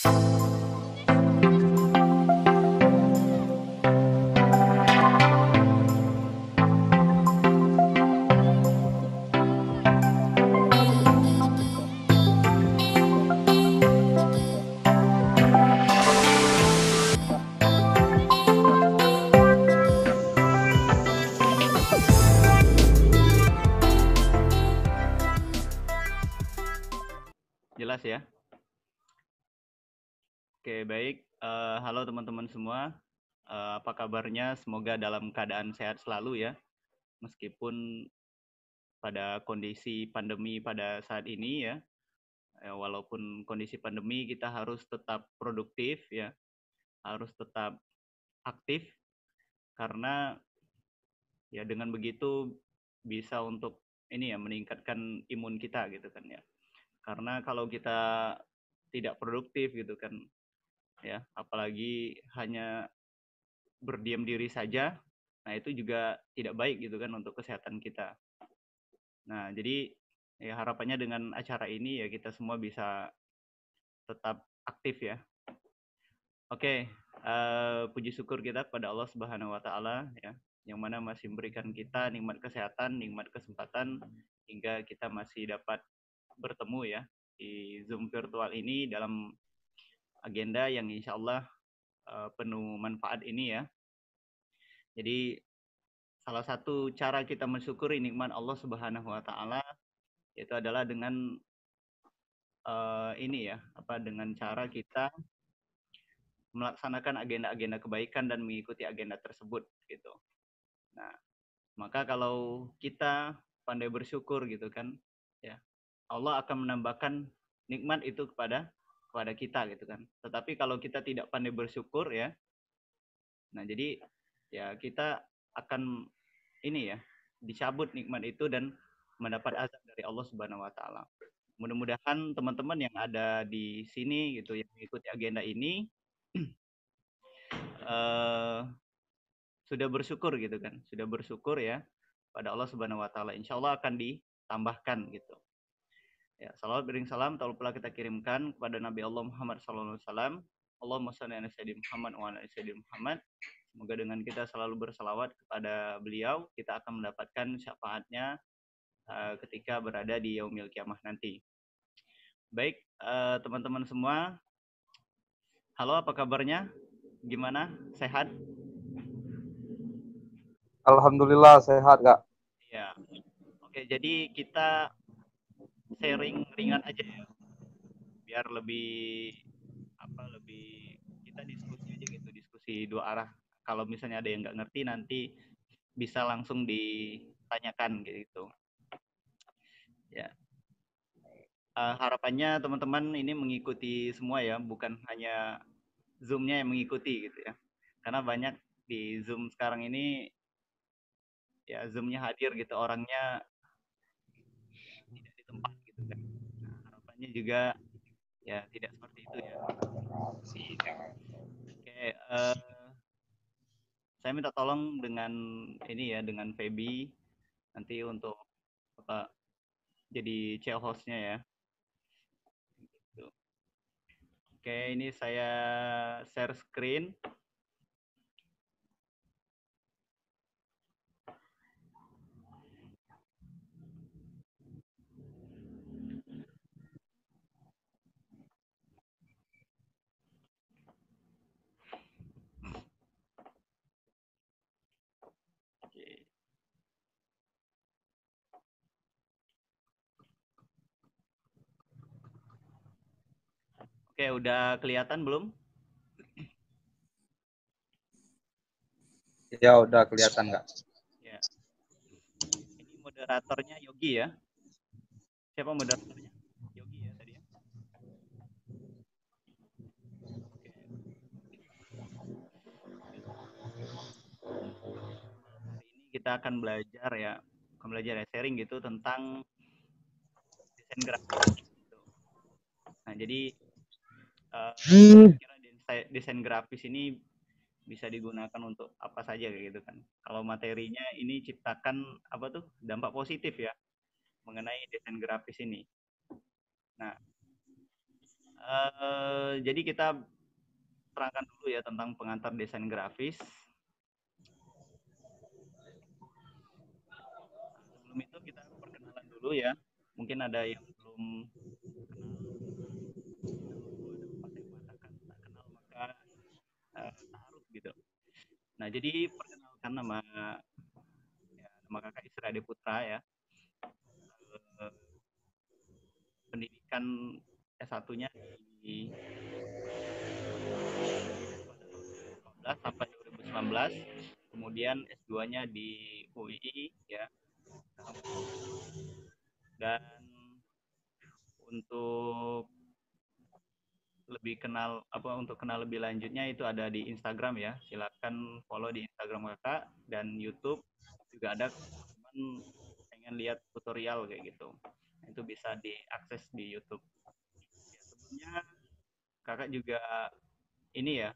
Jelas ya? Oke, baik. Halo teman-teman semua. Apa kabarnya? Semoga dalam keadaan sehat selalu ya. Meskipun pada kondisi pandemi pada saat ini ya. Walaupun kondisi pandemi kita harus tetap produktif ya. Harus tetap aktif karena ya dengan begitu bisa untuk ini ya meningkatkan imun kita gitu kan ya. Karena kalau kita tidak produktif gitu kan ya, apalagi hanya berdiam diri saja, nah itu juga tidak baik gitu kan untuk kesehatan kita. Nah, jadi ya harapannya dengan acara ini ya kita semua bisa tetap aktif ya. Oke, puji syukur kita kepada Allah Subhanahu wa taala ya, yang mana masih memberikan kita nikmat kesehatan, nikmat kesempatan hingga kita masih dapat bertemu ya di Zoom virtual ini dalam agenda yang insya Allah penuh manfaat ini ya. Jadi salah satu cara kita mensyukuri nikmat Allah Subhanahu wa taala itu adalah dengan ini ya, dengan cara kita melaksanakan agenda-agenda kebaikan dan mengikuti agenda tersebut gitu. Nah, maka kalau kita pandai bersyukur gitu kan, ya Allah akan menambahkan nikmat itu kepada kita gitu kan. Tetapi kalau kita tidak pandai bersyukur ya, nah jadi ya kita akan ini ya dicabut nikmat itu dan mendapat azab dari Allah Subhanahu wa taala. Mudah-mudahan teman-teman yang ada di sini gitu yang mengikuti agenda ini sudah bersyukur gitu kan, sudah bersyukur ya pada Allah Subhanahu wa taala. Insyaallah akan ditambahkan gitu. Ya, salawat bering salam tak lupa kita kirimkan kepada Nabi Allah Muhammad sallallahu alaihi wasallam. Allahumma shalli ala sayyidina Muhammad wa ala sayyidina Muhammad. Semoga dengan kita selalu berselawat kepada beliau, kita akan mendapatkan syafaatnya ketika berada di yaumil kiamah nanti. Baik, teman-teman semua. Halo, apa kabarnya? Gimana? Sehat? Alhamdulillah sehat, Kak. Ya. Oke, jadi kita sharing ringan aja ya. Biar lebih lebih kita diskusi aja gitu, diskusi dua arah. Kalau misalnya ada yang nggak ngerti nanti bisa langsung ditanyakan gitu. Ya. Harapannya teman-teman ini mengikuti semua ya, bukan hanya Zoom-nya yang mengikuti gitu ya. Karena banyak di Zoom sekarang ini ya Zoom-nya hadir gitu, orangnya tidak di tempat gitu kan. Nah, harapannya juga ya tidak seperti itu ya. Oke, saya minta tolong dengan ini ya, dengan Feby nanti untuk jadi chair host-nya ya. Gitu. Oke, ini saya share screen. Oke, udah kelihatan belum? Ya udah kelihatan, Kak. Ya. Ini moderatornya Yogi ya. Siapa moderatornya? Yogi ya tadi ya. Oke. Hari ini kita akan belajar ya, sharing gitu tentang desain grafis. Gitu. Nah, jadi kira desain grafis ini bisa digunakan untuk apa saja kayak gitu kan. Kalau materinya ini ciptakan dampak positif ya mengenai desain grafis ini. Nah, Jadi kita terangkan dulu ya tentang pengantar desain grafis. Sebelum itu kita perkenalan dulu ya. Mungkin ada yang belum kenal. Ada pepatah yang mengatakan tak kenal maka taaruf gitu. Nah, jadi perkenalkan nama kakak Isra Ade Putra ya. Eh, Pendidikan S1-nya di sampai 2019, kemudian S2-nya di UII ya. Dan untuk untuk kenal lebih lanjutnya itu ada di Instagram ya. Silakan follow di Instagram kakak dan YouTube juga ada teman pengen lihat tutorial kayak gitu. Itu bisa diakses di YouTube. Ya, sebelumnya kakak juga ini ya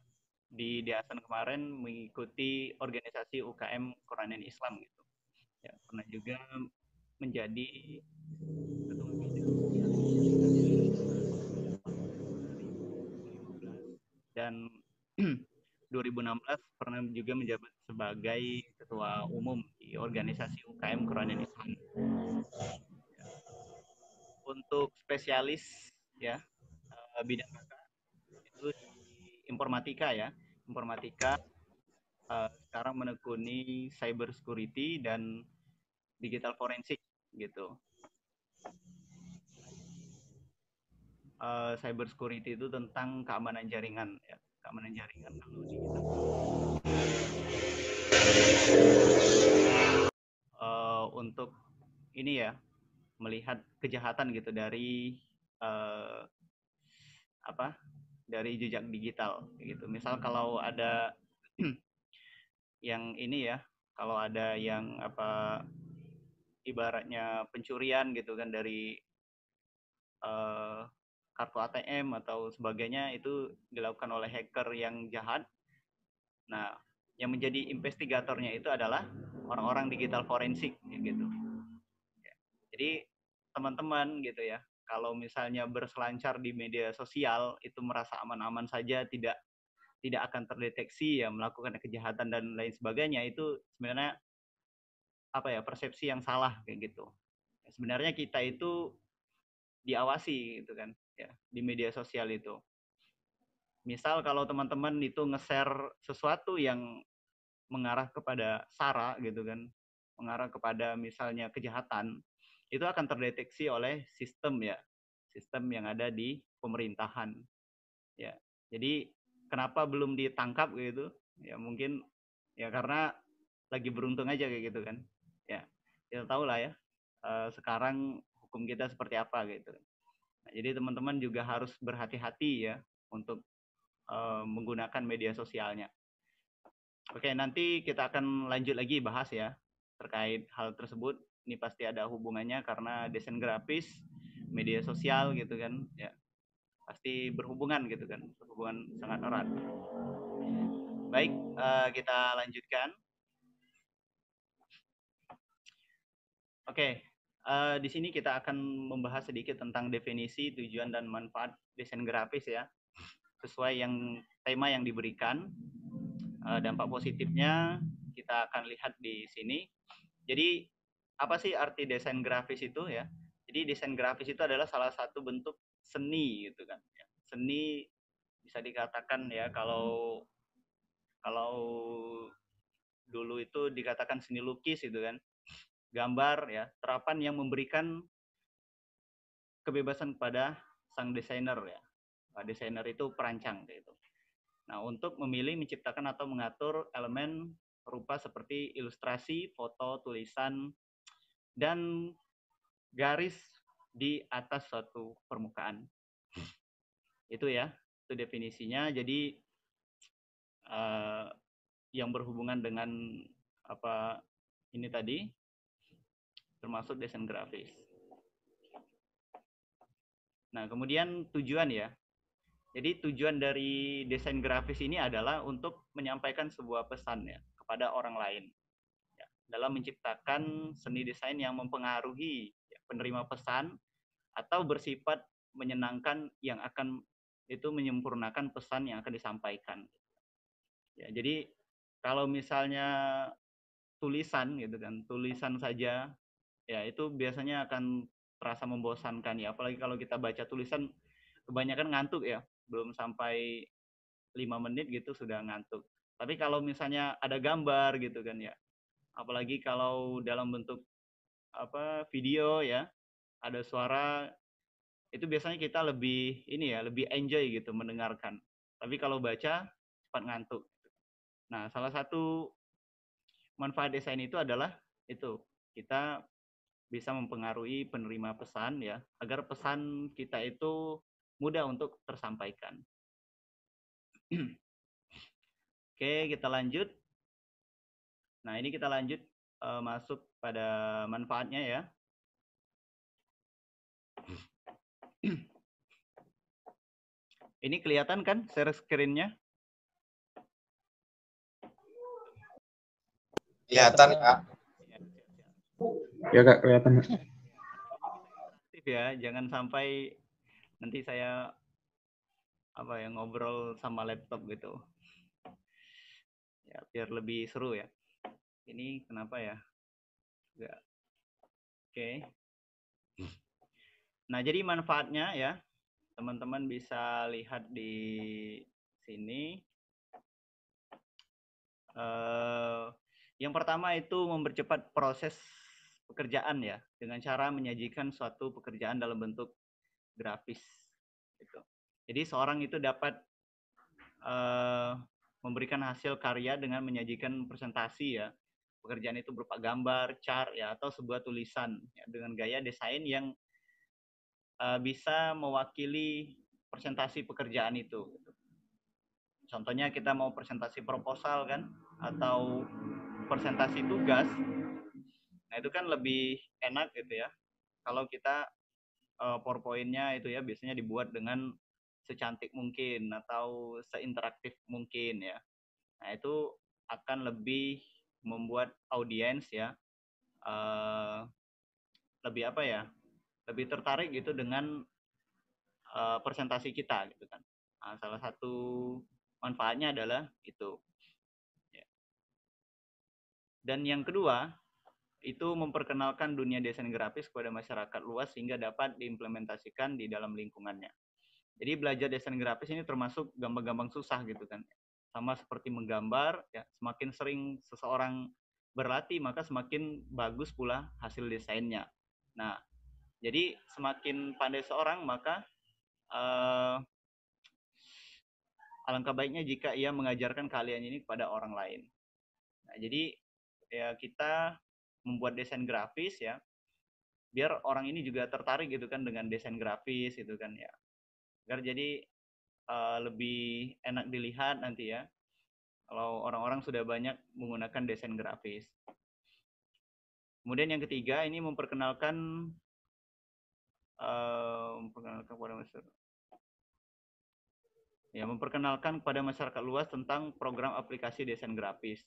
di Diasan kemarin mengikuti organisasi UKM Quran dan Islam gitu. Ya, pernah juga menjadi ketua bidang dan 2016 pernah juga menjabat sebagai ketua umum di organisasi UKM Quran dan Islam. Untuk spesialis ya bidang kakak itu di informatika ya. Informatika sekarang menekuni cyber security dan digital forensik gitu. Cyber security itu tentang keamanan jaringan ya. Keamanan jaringan kalau digital untuk ini ya melihat kejahatan gitu dari dari jejak digital gitu. Misal kalau ada yang ini ya, kalau ada yang ibaratnya pencurian gitu kan dari kartu ATM atau sebagainya itu dilakukan oleh hacker yang jahat. Nah, yang menjadi investigatornya itu adalah orang-orang digital forensik gitu. Jadi teman-teman gitu ya, kalau misalnya berselancar di media sosial itu merasa aman-aman saja, tidak akan terdeteksi ya melakukan kejahatan dan lain sebagainya, itu sebenarnya persepsi yang salah kayak gitu. Sebenarnya kita itu diawasi gitu kan ya di media sosial itu. Misal kalau teman-teman itu nge-share sesuatu yang mengarah kepada sara gitu kan, mengarah kepada misalnya kejahatan, itu akan terdeteksi oleh sistem ya, sistem yang ada di pemerintahan. Ya, jadi kenapa belum ditangkap gitu? Ya mungkin ya karena lagi beruntung aja kayak gitu kan. Ya, kita tahu lah ya. Sekarang hukum kita seperti apa gitu. Nah, jadi teman-teman juga harus berhati-hati ya untuk menggunakan media sosialnya. Oke, nanti kita akan lanjut lagi bahas ya terkait hal tersebut. Ini pasti ada hubungannya karena desain grafis, media sosial gitu kan, ya pasti berhubungan gitu kan, berhubungan sangat erat. Baik, kita lanjutkan. Oke, di sini kita akan membahas sedikit tentang definisi, tujuan, dan manfaat desain grafis ya, sesuai tema yang diberikan. Dampak positifnya kita akan lihat di sini. Jadi apa sih arti desain grafis itu ya? Jadi desain grafis itu adalah salah satu bentuk seni gitu kan. Seni bisa dikatakan ya kalau dulu itu dikatakan seni lukis gitu kan. Gambar ya, terapan yang memberikan kebebasan kepada sang desainer ya. Desainer itu perancang gitu. Nah, untuk memilih, menciptakan atau mengatur elemen rupa seperti ilustrasi, foto, tulisan, dan garis di atas suatu permukaan. Itu ya, itu definisinya. Jadi yang berhubungan dengan ini tadi termasuk desain grafis. Nah, kemudian tujuan ya. Jadi tujuan dari desain grafis ini adalah untuk menyampaikan sebuah pesan ya kepada orang lain. Ya, dalam menciptakan seni desain yang mempengaruhi ya, penerima pesan atau bersifat menyenangkan yang akan itu menyempurnakan pesan yang akan disampaikan. Ya, jadi kalau misalnya tulisan gitu kan, tulisan saja ya itu biasanya akan terasa membosankan ya, apalagi kalau kita baca tulisan kebanyakan ngantuk ya, belum sampai 5 menit gitu sudah ngantuk. Tapi kalau misalnya ada gambar gitu kan ya, apalagi kalau dalam bentuk video ya, ada suara, itu biasanya kita lebih ini ya, lebih enjoy gitu mendengarkan. Tapi kalau baca cepat ngantuk. Nah, salah satu manfaat desain itu adalah itu, kita bisa mempengaruhi penerima pesan ya, agar pesan kita itu mudah untuk tersampaikan. Oke, kita lanjut. Nah, ini kita lanjut masuk pada manfaatnya ya. Ini kelihatan kan share screen-nya? Kelihatan, Kak. Ya, Kak, kelihatan. Aktif ya, jangan sampai nanti saya ngobrol sama laptop gitu. Ya, biar lebih seru ya. Ini kenapa ya? Enggak. Oke. Nah, jadi manfaatnya ya, teman-teman bisa lihat di sini. Yang pertama itu mempercepat proses pekerjaan ya, dengan cara menyajikan suatu pekerjaan dalam bentuk grafis. Gitu. Jadi seorang itu dapat memberikan hasil karya dengan menyajikan presentasi ya. Pekerjaan itu berupa gambar, chart ya, atau sebuah tulisan ya, dengan gaya desain yang bisa mewakili presentasi pekerjaan itu. Contohnya kita mau presentasi proposal kan, atau presentasi tugas. Nah, itu kan lebih enak gitu ya. Kalau kita PowerPoint-nya itu ya biasanya dibuat dengan secantik mungkin atau seinteraktif mungkin ya. Nah, itu akan lebih membuat audiens ya lebih lebih tertarik gitu dengan presentasi kita gitu kan. Nah, salah satu manfaatnya adalah itu. Ya. Dan yang kedua, itu memperkenalkan dunia desain grafis kepada masyarakat luas sehingga dapat diimplementasikan di dalam lingkungannya. Jadi belajar desain grafis ini termasuk gampang-gampang susah gitu kan. Sama seperti menggambar, ya, semakin sering seseorang berlatih maka semakin bagus pula hasil desainnya. Nah, jadi semakin pandai seorang maka alangkah baiknya jika ia mengajarkan keahlian ini kepada orang lain. Nah, jadi ya kita membuat desain grafis ya, biar orang ini juga tertarik gitu kan dengan desain grafis gitu kan ya. Agar jadi lebih enak dilihat nanti ya, kalau orang-orang sudah banyak menggunakan desain grafis. Kemudian yang ketiga, ini memperkenalkan kepada masyarakat luas tentang program aplikasi desain grafis.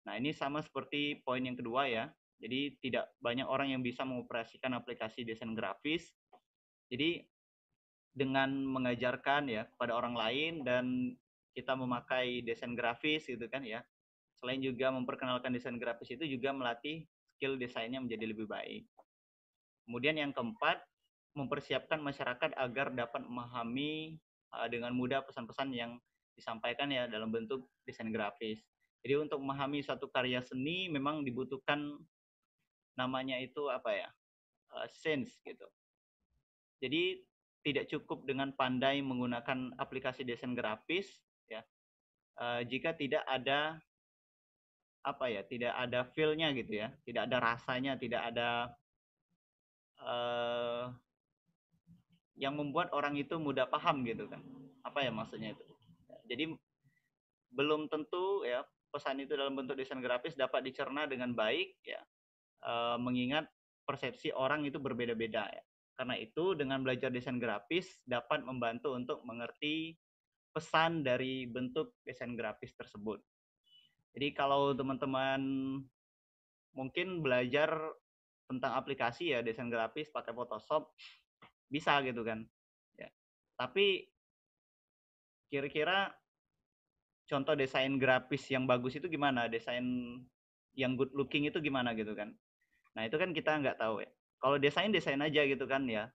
Nah, ini sama seperti poin yang kedua ya. Jadi tidak banyak orang yang bisa mengoperasikan aplikasi desain grafis. Jadi dengan mengajarkan ya kepada orang lain dan kita memakai desain grafis gitu kan ya. Selain juga memperkenalkan desain grafis itu juga melatih skill desainnya menjadi lebih baik. Kemudian yang keempat, mempersiapkan masyarakat agar dapat memahami dengan mudah pesan-pesan yang disampaikan ya dalam bentuk desain grafis. Jadi untuk memahami satu karya seni memang dibutuhkan namanya itu sense gitu. Jadi tidak cukup dengan pandai menggunakan aplikasi desain grafis ya, jika tidak ada tidak ada feel-nya gitu ya, tidak ada rasanya, tidak ada yang membuat orang itu mudah paham gitu kan. Apa ya maksudnya itu? Jadi belum tentu ya pesan itu dalam bentuk desain grafis dapat dicerna dengan baik ya, mengingat persepsi orang itu berbeda-beda ya. Karena itu dengan belajar desain grafis dapat membantu untuk mengerti pesan dari bentuk desain grafis tersebut. Jadi kalau teman-teman mungkin belajar tentang aplikasi ya desain grafis pakai Photoshop bisa gitu kan. Ya. Tapi kira-kira contoh desain grafis yang bagus itu gimana? Desain yang good looking itu gimana gitu kan? Nah itu kan kita nggak tahu ya. Kalau desain aja gitu kan ya.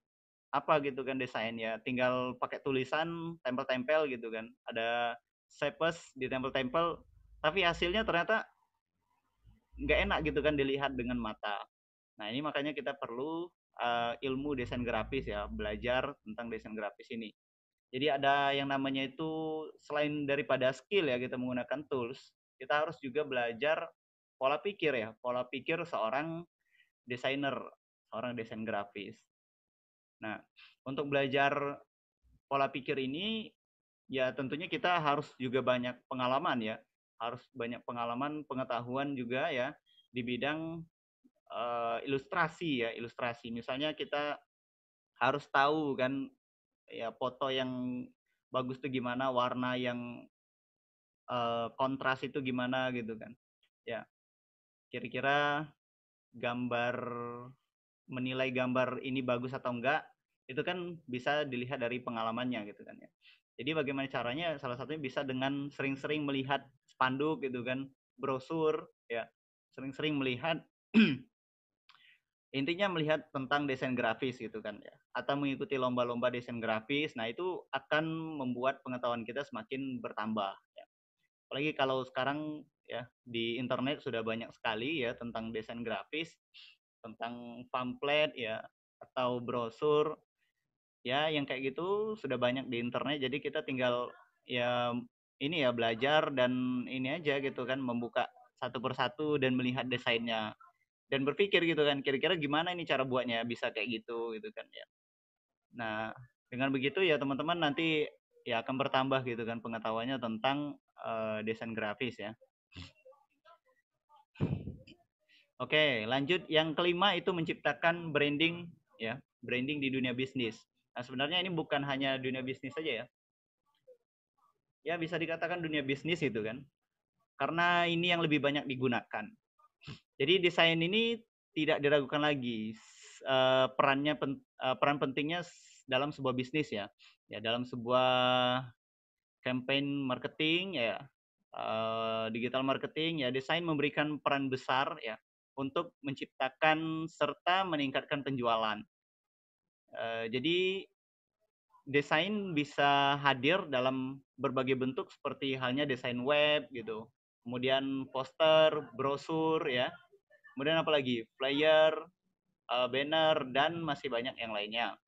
Apa gitu kan desain ya? Tinggal pakai tulisan, tempel-tempel gitu kan. Ada shapes di tempel-tempel, tapi hasilnya ternyata nggak enak gitu kan dilihat dengan mata. Nah ini makanya kita perlu ilmu desain grafis ya, belajar tentang desain grafis ini. Jadi ada yang namanya itu selain daripada skill ya kita menggunakan tools, kita harus juga belajar pola pikir ya, pola pikir seorang desainer, seorang desain grafis. Nah, untuk belajar pola pikir ini ya tentunya kita harus juga banyak pengalaman ya, harus banyak pengalaman, pengetahuan juga ya di bidang ilustrasi ya, ilustrasi. Misalnya kita harus tahu kan ya foto yang bagus itu gimana, warna yang kontras itu gimana gitu kan. Ya, kira-kira gambar menilai gambar ini bagus atau enggak itu kan bisa dilihat dari pengalamannya gitu kan ya. Jadi bagaimana caranya? Salah satunya bisa dengan sering-sering melihat spanduk gitu kan, brosur ya, sering-sering melihat intinya melihat tentang desain grafis gitu kan ya, atau mengikuti lomba-lomba desain grafis. Nah itu akan membuat pengetahuan kita semakin bertambah ya. Apalagi kalau sekarang ya di internet sudah banyak sekali ya tentang desain grafis, tentang pamflet ya atau brosur ya, yang kayak gitu sudah banyak di internet. Jadi kita tinggal ya ini ya belajar dan ini aja gitu kan, membuka satu persatu dan melihat desainnya dan berpikir gitu kan, kira-kira gimana ini cara buatnya bisa kayak gitu gitu kan ya. Nah dengan begitu ya teman-teman nanti ya akan bertambah gitu kan pengetahuannya tentang desain grafis ya. Oke, lanjut yang kelima itu menciptakan branding ya, branding di dunia bisnis. Nah sebenarnya ini bukan hanya dunia bisnis saja ya, ya bisa dikatakan dunia bisnis itu kan, karena ini yang lebih banyak digunakan. Jadi desain ini tidak diragukan lagi peran pentingnya dalam sebuah bisnis ya, ya dalam sebuah campaign marketing ya, digital marketing ya, desain memberikan peran besar ya untuk menciptakan serta meningkatkan penjualan. Jadi desain bisa hadir dalam berbagai bentuk seperti halnya desain web gitu, kemudian poster, brosur ya, kemudian apalagi flyer, banner dan masih banyak yang lainnya.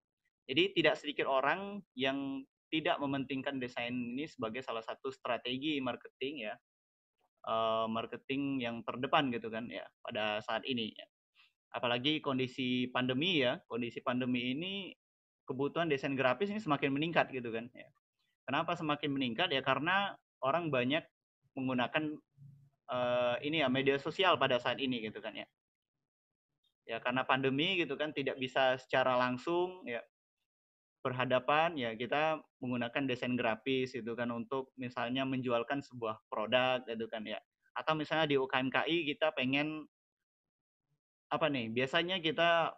Jadi tidak sedikit orang yang tidak mementingkan desain ini sebagai salah satu strategi marketing ya, marketing yang terdepan gitu kan ya pada saat ini ya. Apalagi kondisi pandemi ya, kondisi pandemi ini kebutuhan desain grafis ini semakin meningkat gitu kan ya. Kenapa semakin meningkat ya? Karena orang banyak menggunakan ini ya media sosial pada saat ini gitu kan ya. Ya karena pandemi gitu kan tidak bisa secara langsung ya berhadapan ya, kita menggunakan desain grafis gitu kan untuk misalnya menjualkan sebuah produk gitu kan ya. Atau misalnya di UKMKI kita pengen apa nih? Biasanya kita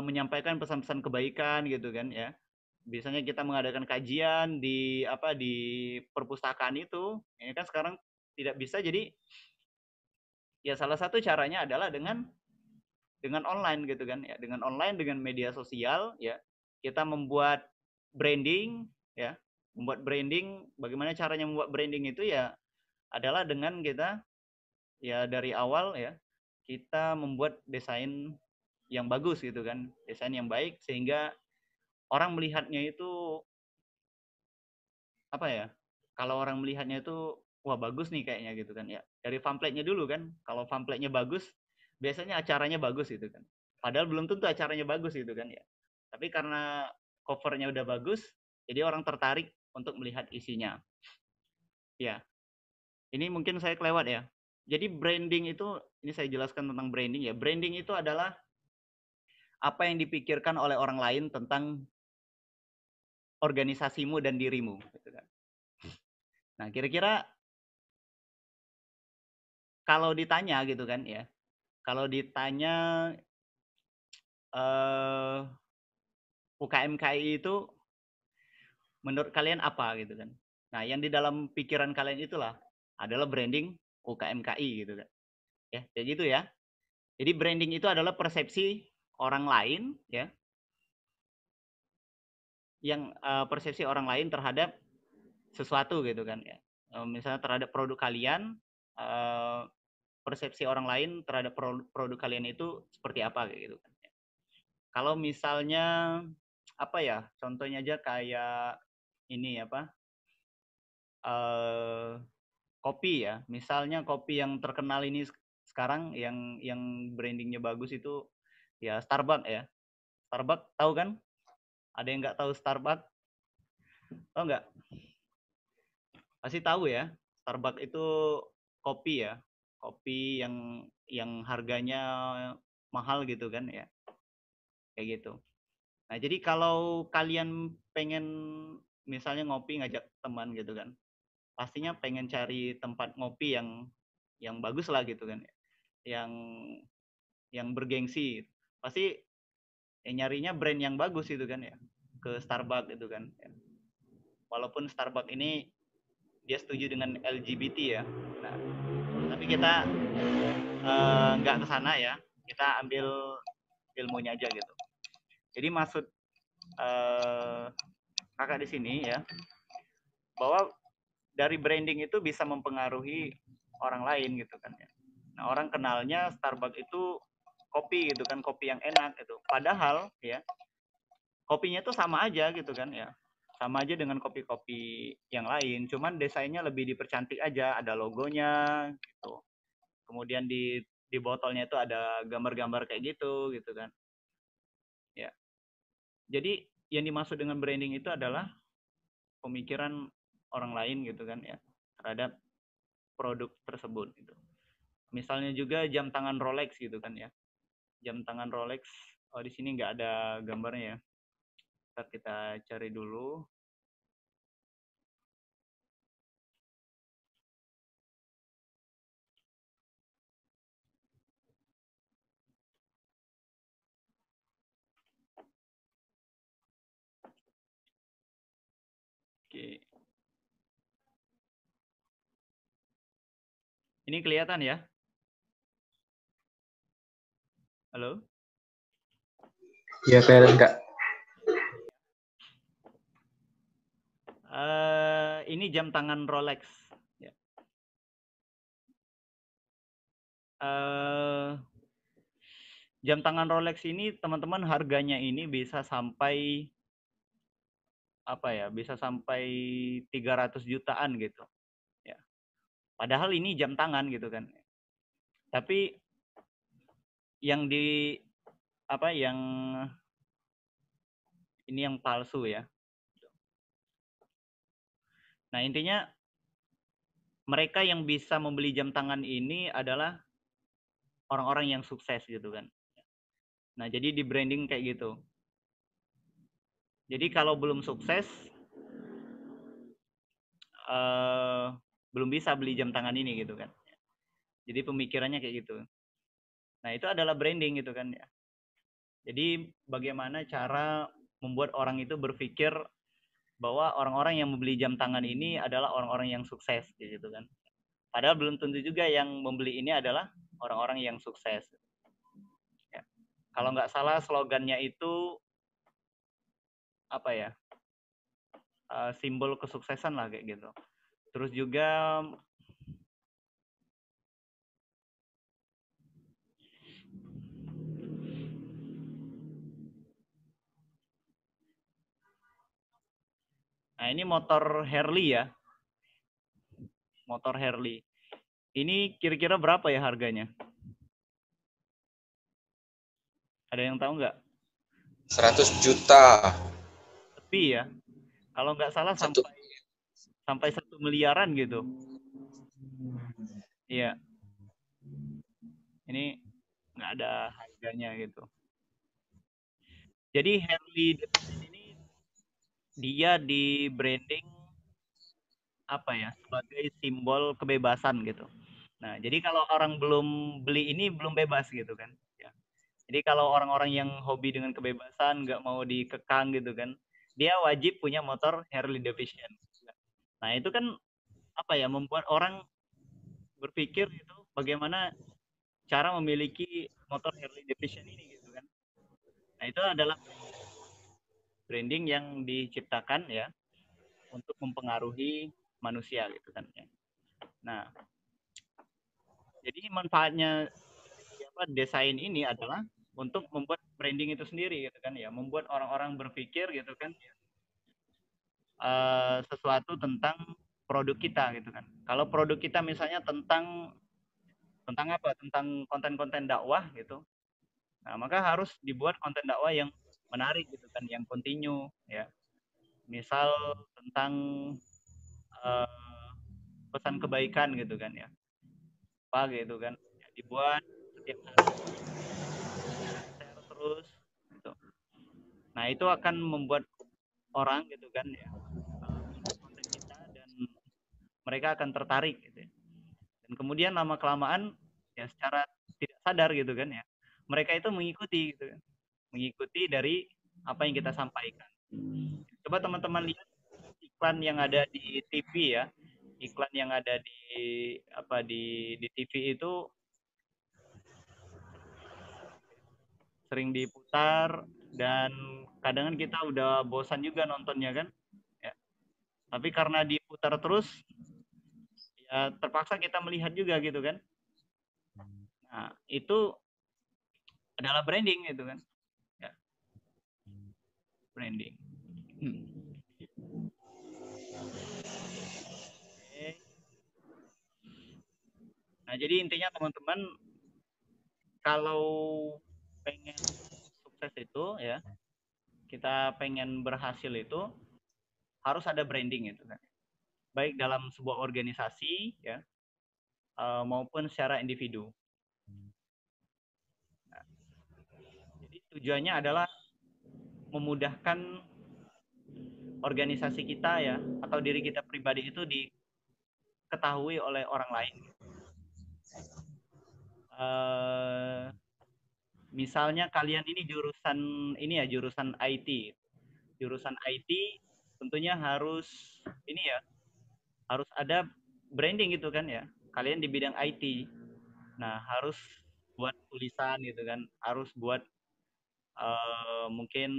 menyampaikan pesan-pesan kebaikan gitu kan ya. Biasanya kita mengadakan kajian di apa di perpustakaan itu. Ini kan sekarang tidak bisa, jadi ya salah satu caranya adalah dengan online gitu kan ya. Dengan online, dengan media sosial ya. Kita membuat branding ya. Membuat branding, bagaimana caranya membuat branding itu ya adalah dengan kita ya dari awal ya kita membuat desain yang bagus gitu kan, desain yang baik sehingga orang melihatnya itu apa ya? Kalau orang melihatnya itu wah bagus nih kayaknya gitu kan ya. Dari pamfletnya dulu kan. Kalau pamfletnya bagus, biasanya acaranya bagus gitu kan. Padahal belum tentu acaranya bagus gitu kan ya. Tapi karena covernya udah bagus, jadi orang tertarik untuk melihat isinya. Ya, ini mungkin saya kelewat ya. Jadi branding itu, ini saya jelaskan tentang branding ya. Branding itu adalah apa yang dipikirkan oleh orang lain tentang organisasimu dan dirimu. Gitu kan. Nah, kira-kira kalau ditanya gitu kan ya, kalau ditanya UKMKI itu menurut kalian apa gitu kan? Nah, yang di dalam pikiran kalian itulah adalah branding UKMKI gitu kan. Ya, kayak gitu ya. Jadi branding itu adalah persepsi orang lain ya. Yang persepsi orang lain terhadap sesuatu gitu kan ya. Misalnya terhadap produk kalian, persepsi orang lain terhadap produk kalian itu seperti apa kayak gitu kan. Kalau misalnya apa ya? Contohnya aja kayak ini apa? Kopi ya. Misalnya kopi yang terkenal ini sekarang yang brandingnya bagus itu ya Starbucks ya. Starbucks tahu kan? Ada yang nggak tahu Starbucks? Tahu nggak? Pasti tahu ya. Starbucks itu kopi ya. Kopi yang harganya mahal gitu kan ya. Kayak gitu. Nah, jadi kalau kalian pengen misalnya ngopi ngajak teman gitu kan. Pastinya pengen cari tempat ngopi yang bagus lah gitu kan. Yang bergengsi. Pasti nyarinya brand yang bagus gitu kan ya. Ke Starbucks gitu kan. Walaupun Starbucks ini dia setuju dengan LGBT ya. Nah, tapi kita nggak ke sana ya. Kita ambil ilmunya aja gitu. Jadi maksud kakak di sini ya, bahwa dari branding itu bisa mempengaruhi orang lain gitu kan ya. Nah, orang kenalnya Starbucks itu kopi gitu kan, kopi yang enak gitu. Padahal ya, kopinya itu sama aja gitu kan ya. Sama aja dengan kopi-kopi yang lain, cuman desainnya lebih dipercantik aja, ada logonya gitu. Kemudian di botolnya itu ada gambar-gambar kayak gitu kan. Ya. Jadi yang dimaksud dengan branding itu adalah pemikiran orang lain gitu kan ya terhadap produk tersebut gitu. Misalnya juga jam tangan Rolex gitu kan ya. Jam tangan Rolex, oh di sini nggak ada gambarnya ya. Ntar kita cari dulu. Oke. Ini kelihatan ya? Halo? Ya, kelihatan Kak. Ini jam tangan Rolex. Ya. Jam tangan Rolex ini teman-teman harganya ini bisa sampai apa ya? Bisa sampai 300 jutaan gitu. Ya. Padahal ini jam tangan gitu kan. Tapi yang di apa yang ini yang palsu ya. Nah, intinya mereka yang bisa membeli jam tangan ini adalah orang-orang yang sukses gitu kan. Nah, jadi di branding kayak gitu. Jadi kalau belum sukses belum bisa beli jam tangan ini gitu kan. Jadi pemikirannya kayak gitu. Nah, itu adalah branding gitu kan ya. Jadi bagaimana cara membuat orang itu berpikir bahwa orang-orang yang membeli jam tangan ini adalah orang-orang yang sukses gitu kan. Padahal belum tentu juga yang membeli ini adalah orang-orang yang sukses. Ya. Kalau nggak salah slogannya itu apa ya? Simbol kesuksesan lah kayak gitu. Terus juga nah ini motor Harley ya. Motor Harley. Ini kira-kira berapa ya harganya? Ada yang tahu nggak? 100 juta. Lebih ya. Kalau nggak salah sampai 1 miliaran gitu. Iya. Ini nggak ada harganya gitu. Jadi Harley Davidson ini dia di branding apa ya sebagai simbol kebebasan gitu. Nah, jadi kalau orang belum beli ini belum bebas gitu kan. Ya. Jadi kalau orang-orang yang hobi dengan kebebasan nggak mau dikekang gitu kan, dia wajib punya motor Harley Davidson. Nah, itu kan apa ya, membuat orang berpikir itu bagaimana cara memiliki motor Harley Davidson ini gitu kan. Nah, itu adalah branding yang diciptakan ya untuk mempengaruhi manusia gitu kan ya. Nah, jadi manfaatnya desain ini adalah untuk membuat branding itu sendiri gitu kan ya, membuat orang-orang berpikir gitu kan sesuatu tentang produk kita gitu kan. Kalau produk kita misalnya tentang apa? Tentang konten-konten dakwah gitu. Nah, maka harus dibuat konten dakwah yang menarik gitu kan, yang kontinu ya. Misal tentang pesan kebaikan gitu kan ya. Apa gitu kan. Ya, dibuat setiap hari share terus gitu. Nah, itu akan membuat orang gitu kan ya melihat konten kita dan mereka akan tertarik gitu ya. Dan kemudian lama kelamaan ya secara tidak sadar gitu kan ya, mereka itu mengikuti gitu kan. Mengikuti dari apa yang kita sampaikan. Coba teman-teman lihat iklan yang ada di TV ya. Iklan yang ada di di TV itu sering diputar dan kadang kita udah bosan juga nontonnya kan. Ya. Tapi karena diputar terus ya terpaksa kita melihat juga gitu kan. Nah, itu adalah branding gitu kan. Ya. Branding. Oke. Nah, jadi intinya teman-teman kalau pengen sukses itu ya, kita pengen berhasil itu harus ada branding gitu kan. Baik dalam sebuah organisasi ya maupun secara individu. Nah, jadi tujuannya adalah memudahkan organisasi kita ya atau diri kita pribadi itu diketahui oleh orang lain. Misalnya kalian ini jurusan IT. Jurusan IT tentunya harus ini ya, harus ada branding gitu kan ya. Kalian di bidang IT. Nah, harus buat tulisan gitu kan, harus buat mungkin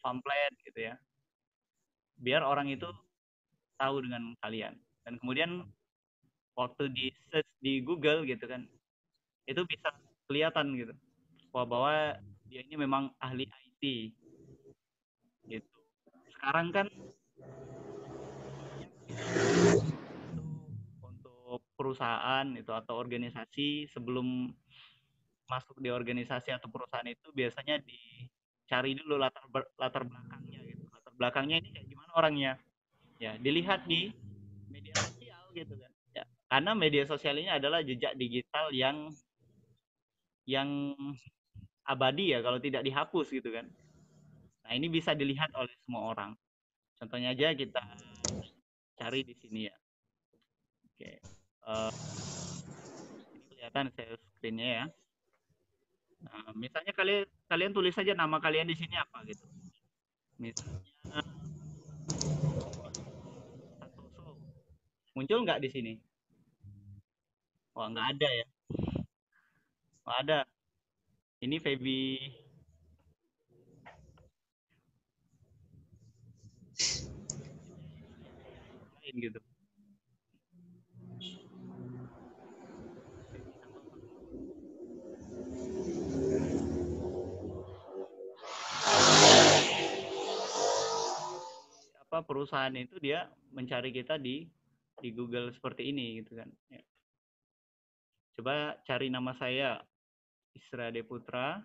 pamflet gitu ya. Biar orang itu tahu dengan kalian. Dan kemudian waktu di search di Google gitu kan, itu bisa kelihatan gitu bahwa dia ini memang ahli IT gitu. Sekarang kan untuk perusahaan itu atau organisasi sebelum masuk di organisasi atau perusahaan itu biasanya dicari dulu latar belakangnya gitu. Latar belakangnya ini kayak gimana orangnya. Ya, dilihat di media sosial gitu kan. Ya, karena media sosial ini adalah jejak digital yang abadi ya kalau tidak dihapus gitu kan. Nah, ini bisa dilihat oleh semua orang. Contohnya aja kita cari di sini ya. Oke. Ini kelihatan share screen-nya ya. Nah, misalnya kalian tulis saja nama kalian di sini apa gitu. Misalnya Santoso. Muncul nggak di sini? Wah, nggak ada ya. Nggak ada. Ini Feby lain gitu. Apa perusahaan itu dia mencari kita di Google seperti ini gitu kan. Ya. Coba cari nama saya Isra De Putra.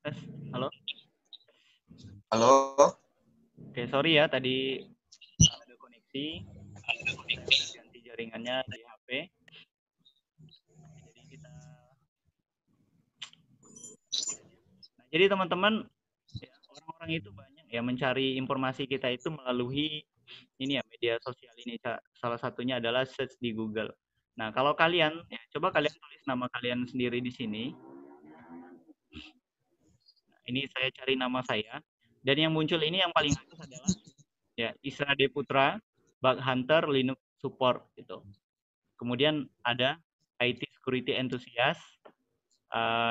Tes. Halo. Halo. Oke, sorry ya tadi ada koneksi. Ganti jaringannya di HP. Jadi kita jadi teman-teman ya, orang-orang itu banyak ya mencari informasi kita itu melalui ini ya media sosial ini salah satunya adalah search di Google. Nah, kalau kalian, ya, coba kalian tulis nama kalian sendiri di sini. Nah, ini saya cari nama saya. Dan yang muncul ini yang paling atas adalah ya Isra D. Putra, Bug Hunter, Linux Support gitu. Kemudian ada IT Security Enthusiast.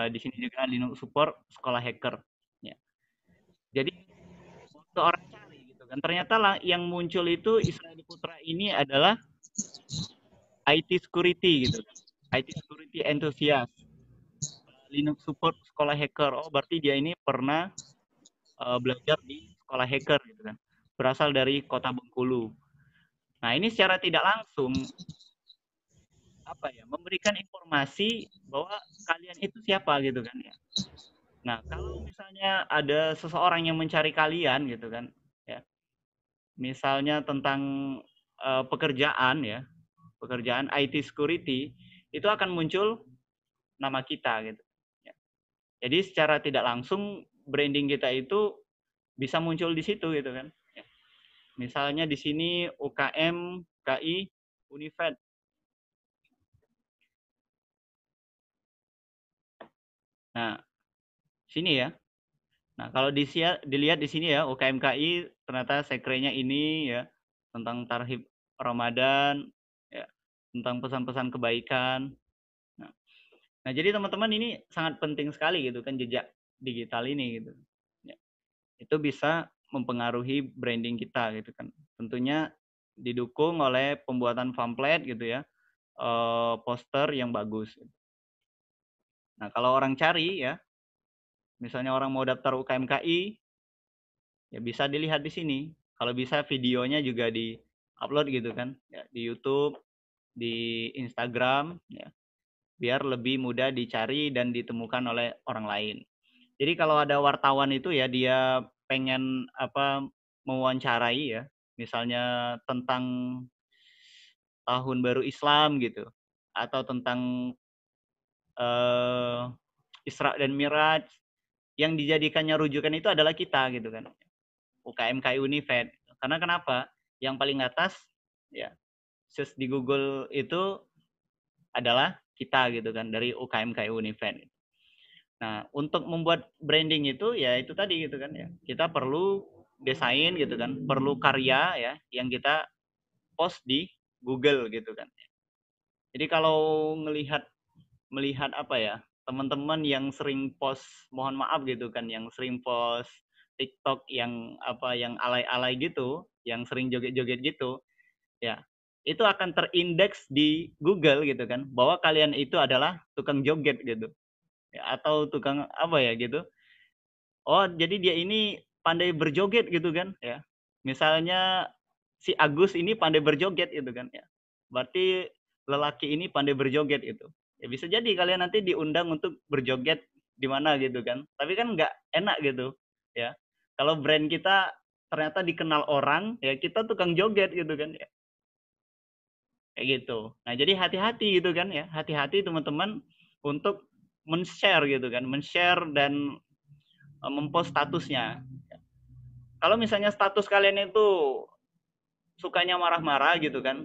Di sini juga Linux Support, Sekolah Hacker. Ya. Jadi waktu orang cari gitu kan, ternyata lah yang muncul itu Isra D. Putra ini adalah IT Security gitu kan. IT Security Enthusiast. Linux Support, Sekolah Hacker. Oh, berarti dia ini pernah belajar di sekolah hacker gitu kan, berasal dari kota Bengkulu. Nah, ini secara tidak langsung apa ya, memberikan informasi bahwa kalian itu siapa gitu kan ya. Nah, kalau misalnya ada seseorang yang mencari kalian gitu kan ya, misalnya tentang pekerjaan ya, pekerjaan IT security, itu akan muncul nama kita gitu ya. Jadi secara tidak langsung branding kita itu bisa muncul di situ gitu kan. Misalnya di sini UKM KI Unifed. Nah, sini ya. Nah, kalau dilihat di sini ya, UKM KI ternyata sekrenya ini ya, tentang tarhib Ramadan, ya, tentang pesan-pesan kebaikan. Nah, jadi teman-teman ini sangat penting sekali gitu kan jejak digital ini gitu. Ya, itu bisa mempengaruhi branding kita gitu kan. Tentunya didukung oleh pembuatan pamflet gitu ya, poster yang bagus. Nah, kalau orang cari ya, misalnya orang mau daftar UKM KI, ya bisa dilihat di sini. Kalau bisa videonya juga di-upload gitu kan, ya, di YouTube, di Instagram, ya, biar lebih mudah dicari dan ditemukan oleh orang lain. Jadi kalau ada wartawan itu ya, dia pengen apa mewawancarai ya, misalnya tentang tahun baru Islam gitu, atau tentang Isra dan Miraj, yang dijadikannya rujukan itu adalah kita gitu kan, UKM KI Unifed. Karena kenapa? Yang paling atas ya search di Google itu adalah kita gitu kan, dari UKM KI Unifed. Nah, untuk membuat branding itu ya itu tadi gitu kan ya, kita perlu desain gitu kan, perlu karya ya yang kita post di Google gitu kan. Jadi kalau melihat apa ya, teman-teman yang sering post, mohon maaf gitu kan, yang sering post TikTok yang apa, yang alay-alay gitu, yang sering joget-joget gitu, ya itu akan terindeks di Google gitu kan, bahwa kalian itu adalah tukang joget gitu, ya, atau tukang apa ya gitu. Oh, jadi dia ini pandai berjoget gitu kan, ya. Misalnya si Agus ini pandai berjoget gitu kan, ya. Berarti lelaki ini pandai berjoget itu. Ya bisa jadi kalian nanti diundang untuk berjoget di mana gitu kan. Tapi kan nggak enak gitu, ya. Kalau brand kita ternyata dikenal orang, ya kita tukang joget gitu kan, ya. Kayak gitu. Nah, jadi hati-hati gitu kan ya. Hati-hati teman-teman untuk men-share gitu kan, men-share dan mempost statusnya. Kalau misalnya status kalian itu sukanya marah-marah gitu kan,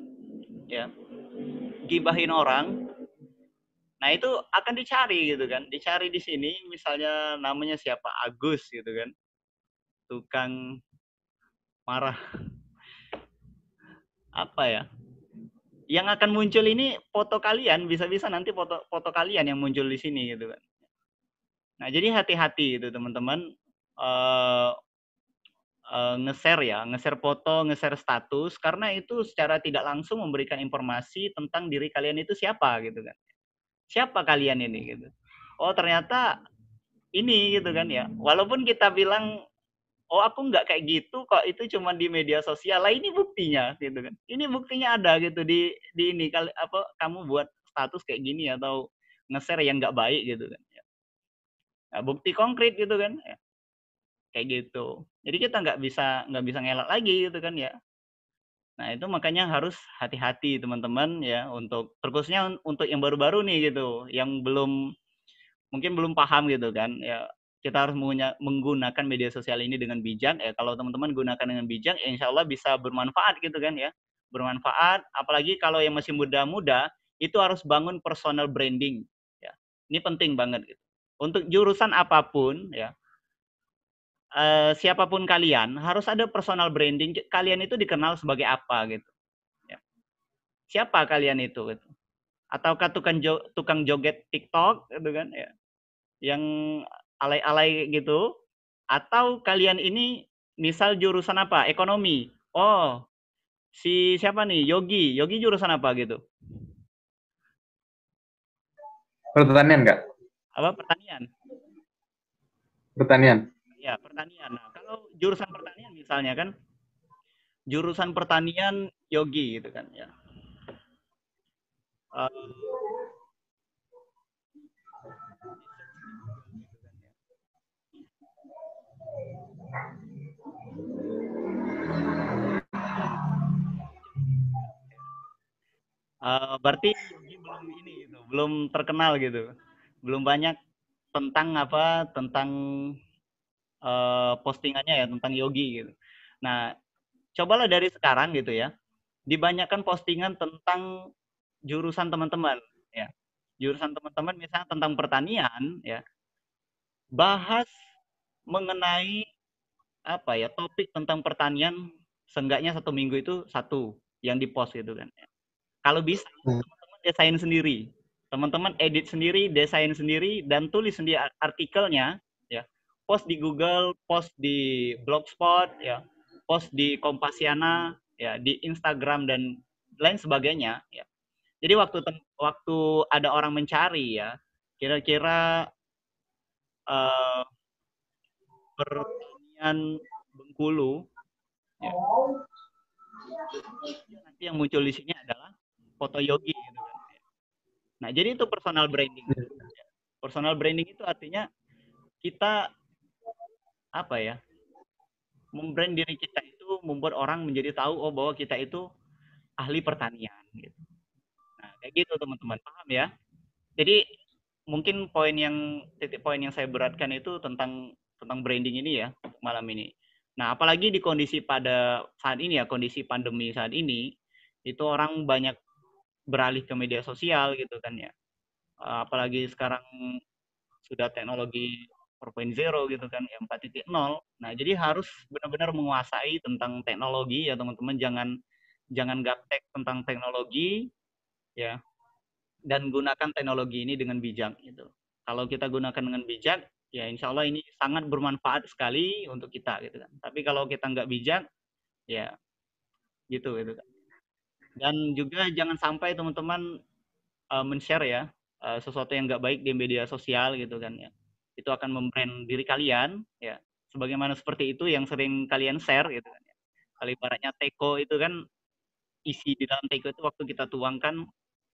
ya, gibahin orang, nah itu akan dicari gitu kan, dicari di sini, misalnya namanya siapa, Agus gitu kan, tukang marah, apa ya, yang akan muncul ini foto kalian, bisa-bisa nanti foto kalian yang muncul di sini gitu kan. Nah, jadi hati-hati itu teman-teman, nge-share ya, nge-share foto, nge-share status, karena itu secara tidak langsung memberikan informasi tentang diri kalian itu siapa gitu kan. Siapa kalian ini gitu. Oh, ternyata ini gitu kan ya. Walaupun kita bilang, oh aku nggak kayak gitu kok, itu cuma di media sosial. Lah ini buktinya gitu kan. Ini buktinya ada gitu di ini kali apa kamu buat status kayak gini atau nge-share yang nggak baik gitu kan. Nah, bukti konkret gitu kan. Ya. Kayak gitu. Jadi kita nggak bisa ngelak lagi gitu kan ya. Nah, itu makanya harus hati-hati teman-teman ya, untuk terkhususnya untuk yang baru-baru nih gitu, yang mungkin belum paham gitu kan ya, kita harus menggunakan media sosial ini dengan bijak ya. Kalau teman-teman gunakan dengan bijak ya insya Allah bisa bermanfaat gitu kan ya, bermanfaat. Apalagi kalau yang masih muda-muda itu harus bangun personal branding. Ya, ini penting banget. Gitu. Untuk jurusan apapun, ya, siapapun kalian harus ada personal branding. Kalian itu dikenal sebagai apa gitu. Ya. Siapa kalian itu? Gitu. Ataukah tukang joget TikTok, gitu kan? Ya, yang alay-alay gitu. Atau kalian ini misal jurusan apa? Ekonomi. Oh, si siapa nih? Yogi. Yogi jurusan apa gitu? Pertanian nggak? Apa? Pertanian. Pertanian. Ya, pertanian. Nah, kalau jurusan pertanian misalnya kan, jurusan pertanian Yogi gitu kan ya. Berarti Yogi belum ini gitu, belum terkenal gitu, belum banyak tentang postingannya ya tentang Yogi gitu. Nah, cobalah dari sekarang gitu ya, dibanyakan postingan tentang jurusan teman-teman ya, jurusan teman-teman misalnya tentang pertanian ya, bahas mengenai apa ya topik tentang pertanian seenggaknya 1 minggu itu satu yang dipost gitu kan. Kalau bisa teman-teman desain sendiri, teman-teman edit sendiri, desain sendiri dan tulis sendiri artikelnya ya. Post di Google, post di Blogspot ya, post di Kompasiana ya, di Instagram dan lain sebagainya ya. Jadi waktu ada orang mencari ya, kira-kira pertanian Bengkulu ya, nanti yang muncul di sini adalah foto Yogi gitu kan. Nah, jadi itu personal branding. Personal branding itu artinya kita apa ya? Membrand diri kita itu membuat orang menjadi tahu oh bahwa kita itu ahli pertanian gitu. Nah, kayak gitu teman-teman, paham ya? Jadi mungkin titik poin yang saya beratkan itu tentang branding ini ya malam ini. Nah, apalagi di kondisi pada saat ini ya, kondisi pandemi saat ini, itu orang banyak beralih ke media sosial gitu kan ya. Apalagi sekarang sudah teknologi 4.0 gitu kan, ya 4.0. Nah, jadi harus benar-benar menguasai tentang teknologi ya teman-teman, jangan gaptek tentang teknologi ya, dan gunakan teknologi ini dengan bijak gitu. Kalau kita gunakan dengan bijak, ya insya Allah ini sangat bermanfaat sekali untuk kita gitu kan. Tapi kalau kita nggak bijak, ya gitu gitu kan. Dan juga jangan sampai teman-teman men-share ya sesuatu yang nggak baik di media sosial gitu kan ya. Itu akan membrand diri kalian ya. Sebagaimana seperti itu yang sering kalian share gitu kan ya. Kalau ibaratnya teko itu kan, isi di dalam teko itu waktu kita tuangkan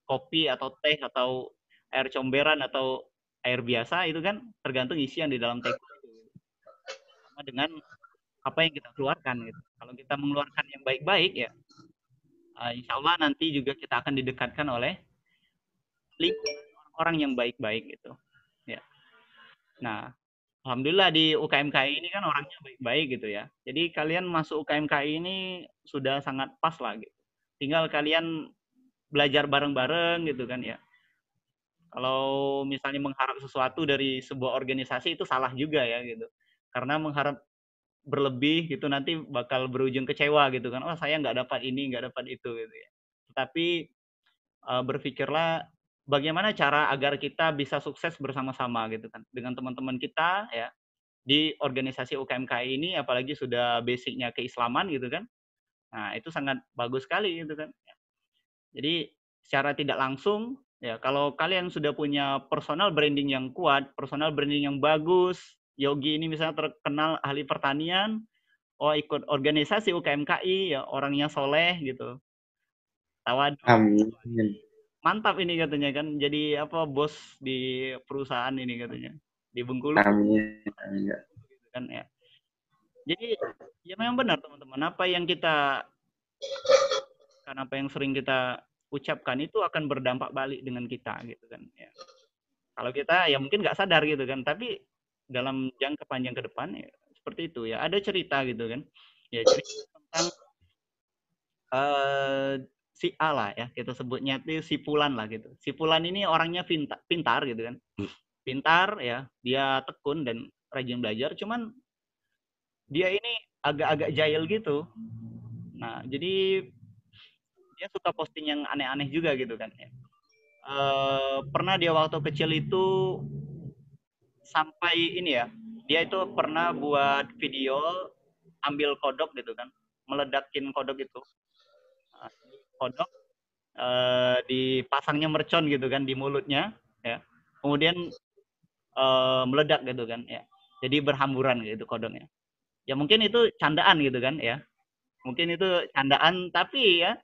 kopi atau teh atau air comberan atau air biasa itu kan tergantung isi yang di dalam teko itu. Sama dengan apa yang kita keluarkan gitu. Kalau kita mengeluarkan yang baik-baik ya, insya Allah nanti juga kita akan didekatkan oleh lingkungan orang-orang yang baik-baik gitu. Ya. Nah, alhamdulillah di UKMKI ini kan orangnya baik-baik gitu ya. Jadi kalian masuk UKMKI ini sudah sangat pas lah gitu. Tinggal kalian belajar bareng-bareng gitu kan ya. Kalau misalnya mengharap sesuatu dari sebuah organisasi itu salah juga ya gitu. Karena mengharap berlebih gitu nanti bakal berujung kecewa gitu kan. Oh, saya nggak dapat ini, nggak dapat itu gitu ya. Tetapi berpikirlah bagaimana cara agar kita bisa sukses bersama-sama gitu kan dengan teman-teman kita ya di organisasi UKMKI ini, apalagi sudah basicnya keislaman gitu kan. Nah, itu sangat bagus sekali gitu kan. Jadi secara tidak langsung ya, kalau kalian sudah punya personal branding yang kuat, personal branding yang bagus, Yogi ini misalnya terkenal ahli pertanian, oh ikut organisasi UKMKI ya, orangnya soleh gitu. Tawaduk. Amin. Mantap ini katanya kan, jadi apa bos di perusahaan ini katanya di Bengkulu. Amin. Amin. Gitu kan ya. Jadi ya memang benar teman-teman, apa yang sering kita ucapkan itu akan berdampak balik dengan kita gitu kan ya. Kalau kita ya mungkin nggak sadar gitu kan, tapi dalam jangka panjang ke depan ya seperti itu ya. Ada cerita gitu kan ya, cerita tentang si A lah ya, kita sebutnya itu si Fulan lah gitu. Si Fulan ini orangnya pintar gitu kan. Pintar ya, dia tekun dan rajin belajar, cuman dia ini agak-agak jahil gitu. Nah, jadi dia suka posting yang aneh-aneh juga gitu kan ya. Pernah dia waktu kecil itu sampai ini ya, dia itu pernah buat video ambil kodok gitu kan, meledakin kodok itu. Nah, kodok dipasangnya mercon gitu kan di mulutnya ya. Kemudian meledak gitu kan ya. Jadi berhamburan gitu kodoknya. Ya mungkin itu candaan gitu kan ya. Mungkin itu candaan, tapi ya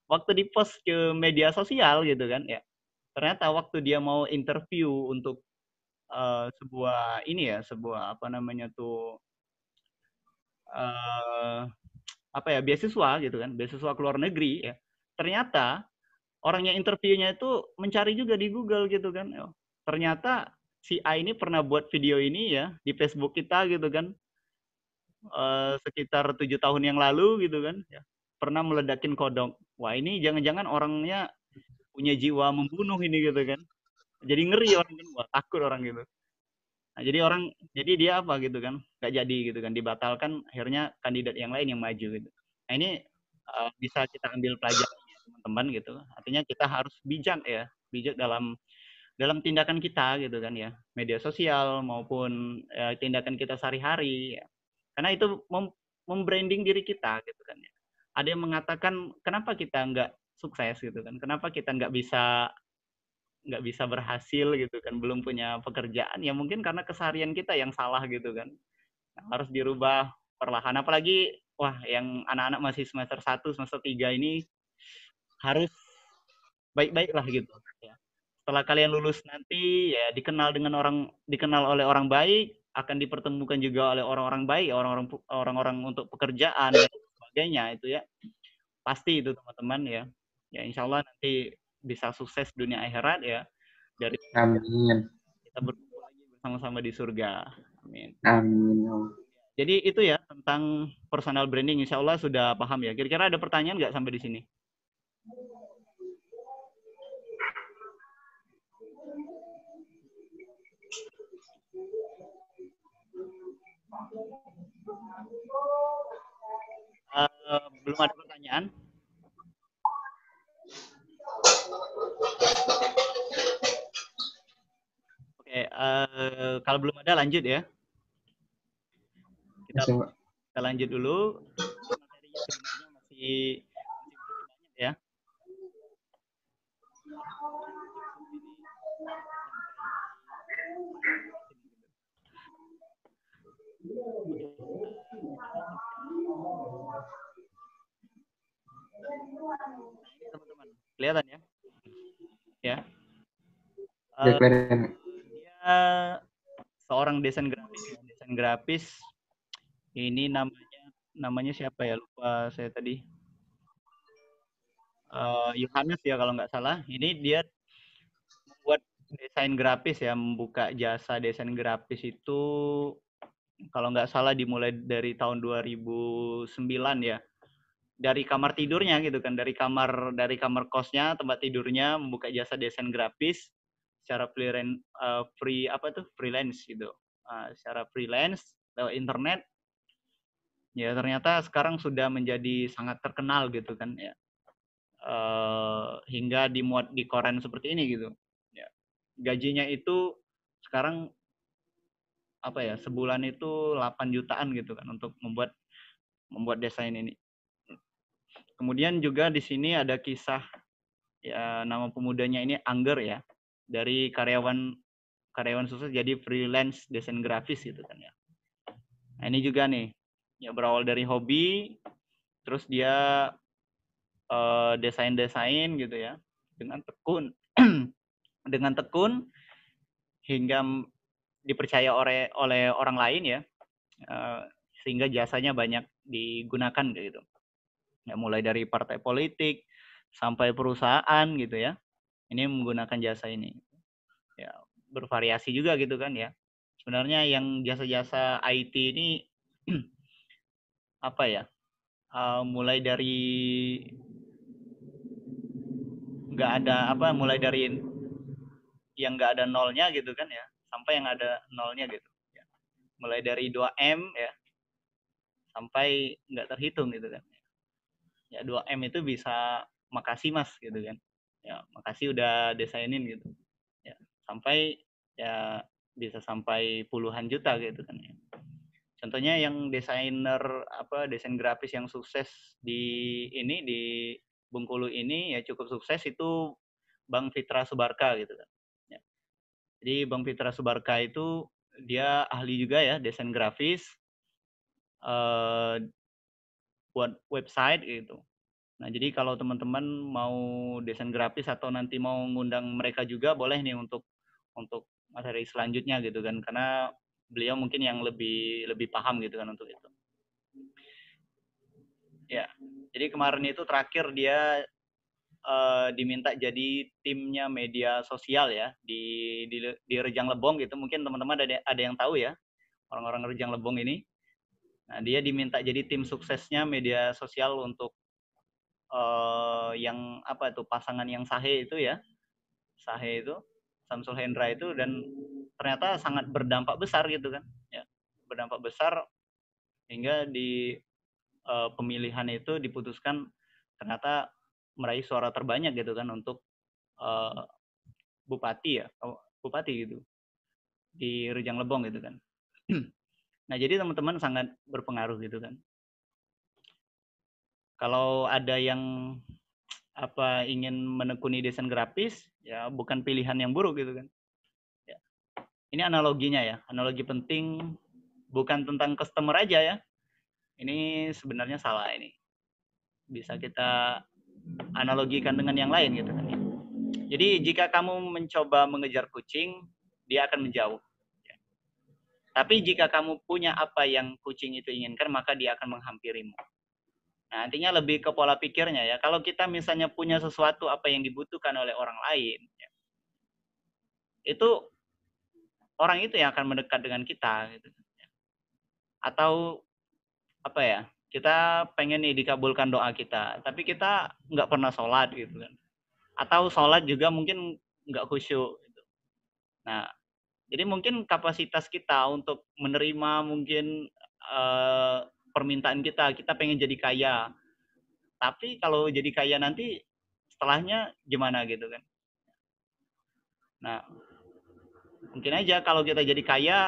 waktu dipost ke media sosial gitu kan ya. Ternyata waktu dia mau interview untuk sebuah ini ya, sebuah apa namanya tuh apa ya, beasiswa gitu kan, beasiswa ke luar negeri ya. Ternyata orang yang interviewnya itu mencari juga di Google gitu kan. Ternyata si A ini pernah buat video ini ya di Facebook kita gitu kan, sekitar 7 tahun yang lalu gitu kan ya. Pernah meledakin kodok. Wah, ini jangan-jangan orangnya punya jiwa membunuh ini gitu kan. Jadi ngeri orang kan, wah takut orang gitu. Nah, jadi dia apa gitu kan, nggak jadi gitu kan, dibatalkan, akhirnya kandidat yang lain yang maju gitu. Nah ini bisa kita ambil pelajaran ya teman-teman gitu. Artinya kita harus bijak ya, bijak dalam tindakan kita gitu kan ya, media sosial maupun tindakan kita sehari-hari. Ya. Karena itu membranding diri kita gitu kan ya. Ada yang mengatakan kenapa kita nggak sukses gitu kan, kenapa kita nggak bisa berhasil gitu kan, belum punya pekerjaan, ya mungkin karena keseharian kita yang salah gitu kan. Nah, harus dirubah perlahan, apalagi wah yang anak-anak masih semester 1, semester 3 ini harus baik-baik lah gitu ya. Setelah kalian lulus nanti ya dikenal oleh orang baik, akan dipertemukan juga oleh orang-orang baik, orang-orang untuk pekerjaan dan sebagainya itu ya. Pasti itu teman-teman ya. Ya insya Allah nanti bisa sukses dunia akhirat ya. Dari Amin. kita berkumpul lagi bersama-sama di surga. Amin. Amin. Jadi itu ya tentang personal branding. Insya Allah sudah paham ya. Kira-kira ada pertanyaan nggak sampai di sini? Belum ada pertanyaan? Oke, kalau belum ada lanjut ya. Kita lanjut dulu. Materinya sebenarnya masih banyak ya. Teman-teman, kelihatan ya? Ya. Dia seorang desain grafis. Desain grafis ini namanya siapa ya? Lupa saya tadi. Yohanes ya kalau nggak salah. Ini dia membuat desain grafis ya, membuka jasa desain grafis itu kalau nggak salah dimulai dari tahun 2009 ya. Dari kamar tidurnya gitu kan, dari kamar kosnya, tempat tidurnya, membuka jasa desain grafis secara freelance gitu. Secara freelance lewat internet. Ya ternyata sekarang sudah menjadi sangat terkenal gitu kan ya. Hingga dimuat di koran seperti ini gitu. Ya. Gajinya itu sekarang apa ya, sebulan itu 8 jutaan gitu kan untuk membuat desain ini. Kemudian juga di sini ada kisah ya, nama pemudanya ini Angger ya, dari karyawan sukses jadi freelance desain grafis gitu kan ya. Nah ini juga nih ya, berawal dari hobi, terus dia desain gitu ya dengan tekun dengan tekun hingga dipercaya oleh orang lain ya, sehingga jasanya banyak digunakan gitu ya, mulai dari partai politik sampai perusahaan gitu ya, ini menggunakan jasa ini ya, bervariasi juga gitu kan ya. Sebenarnya yang jasa-jasa IT ini apa ya, mulai dari nggak ada apa, mulai dari yang nggak ada nolnya gitu kan ya, sampai yang ada nolnya gitu. Ya. Mulai dari 2M ya, sampai nggak terhitung gitu kan. Ya 2M itu bisa makasih mas gitu kan. Ya makasih udah desainin gitu. Ya sampai ya bisa sampai puluhan juta gitu kan ya. Contohnya yang desainer apa, desain grafis yang sukses di ini di Bengkulu ini ya cukup sukses itu Bang Fitra Subarka gitu kan. Ya. Jadi Bang Fitra Subarka itu dia ahli juga ya desain grafis, buat website gitu. Nah jadi kalau teman-teman mau desain grafis atau nanti mau ngundang mereka juga boleh nih untuk materi selanjutnya gitu kan, karena beliau mungkin yang lebih paham gitu kan untuk itu. Ya, jadi kemarin itu terakhir dia diminta jadi timnya media sosial ya di Rejang Lebong gitu. Mungkin teman-teman ada yang tahu ya, orang-orang Rejang Lebong ini. Nah, dia diminta jadi tim suksesnya media sosial untuk yang apa itu pasangan yang Sahe itu ya. Sahe itu, Samsul Hendra itu, dan ternyata sangat berdampak besar gitu kan. Ya, berdampak besar hingga di pemilihan itu diputuskan ternyata meraih suara terbanyak gitu kan untuk bupati ya, bupati gitu di Rejang Lebong gitu kan. Nah jadi teman-teman sangat berpengaruh gitu kan. Kalau ada yang apa ingin menekuni desain grafis ya bukan pilihan yang buruk gitu kan. Ya. Ini analoginya ya, analogi penting, bukan tentang customer aja ya. Ini sebenarnya salah ini. Bisa kita analogikan dengan yang lain gitu kan. Jadi jika kamu mencoba mengejar kucing, dia akan menjauh. Tapi jika kamu punya apa yang kucing itu inginkan, maka dia akan menghampirimu. Nah, nantinya lebih ke pola pikirnya ya. Kalau kita misalnya punya sesuatu apa yang dibutuhkan oleh orang lain, ya, itu orang itu yang akan mendekat dengan kita. Gitu. Atau apa ya? Kita pengen nih dikabulkan doa kita, tapi kita nggak pernah sholat gitu kan. Atau sholat juga mungkin nggak khusyuk. Gitu. Nah, jadi mungkin kapasitas kita untuk menerima mungkin permintaan kita pengen jadi kaya. Tapi kalau jadi kaya nanti setelahnya gimana gitu kan. Nah, mungkin aja kalau kita jadi kaya,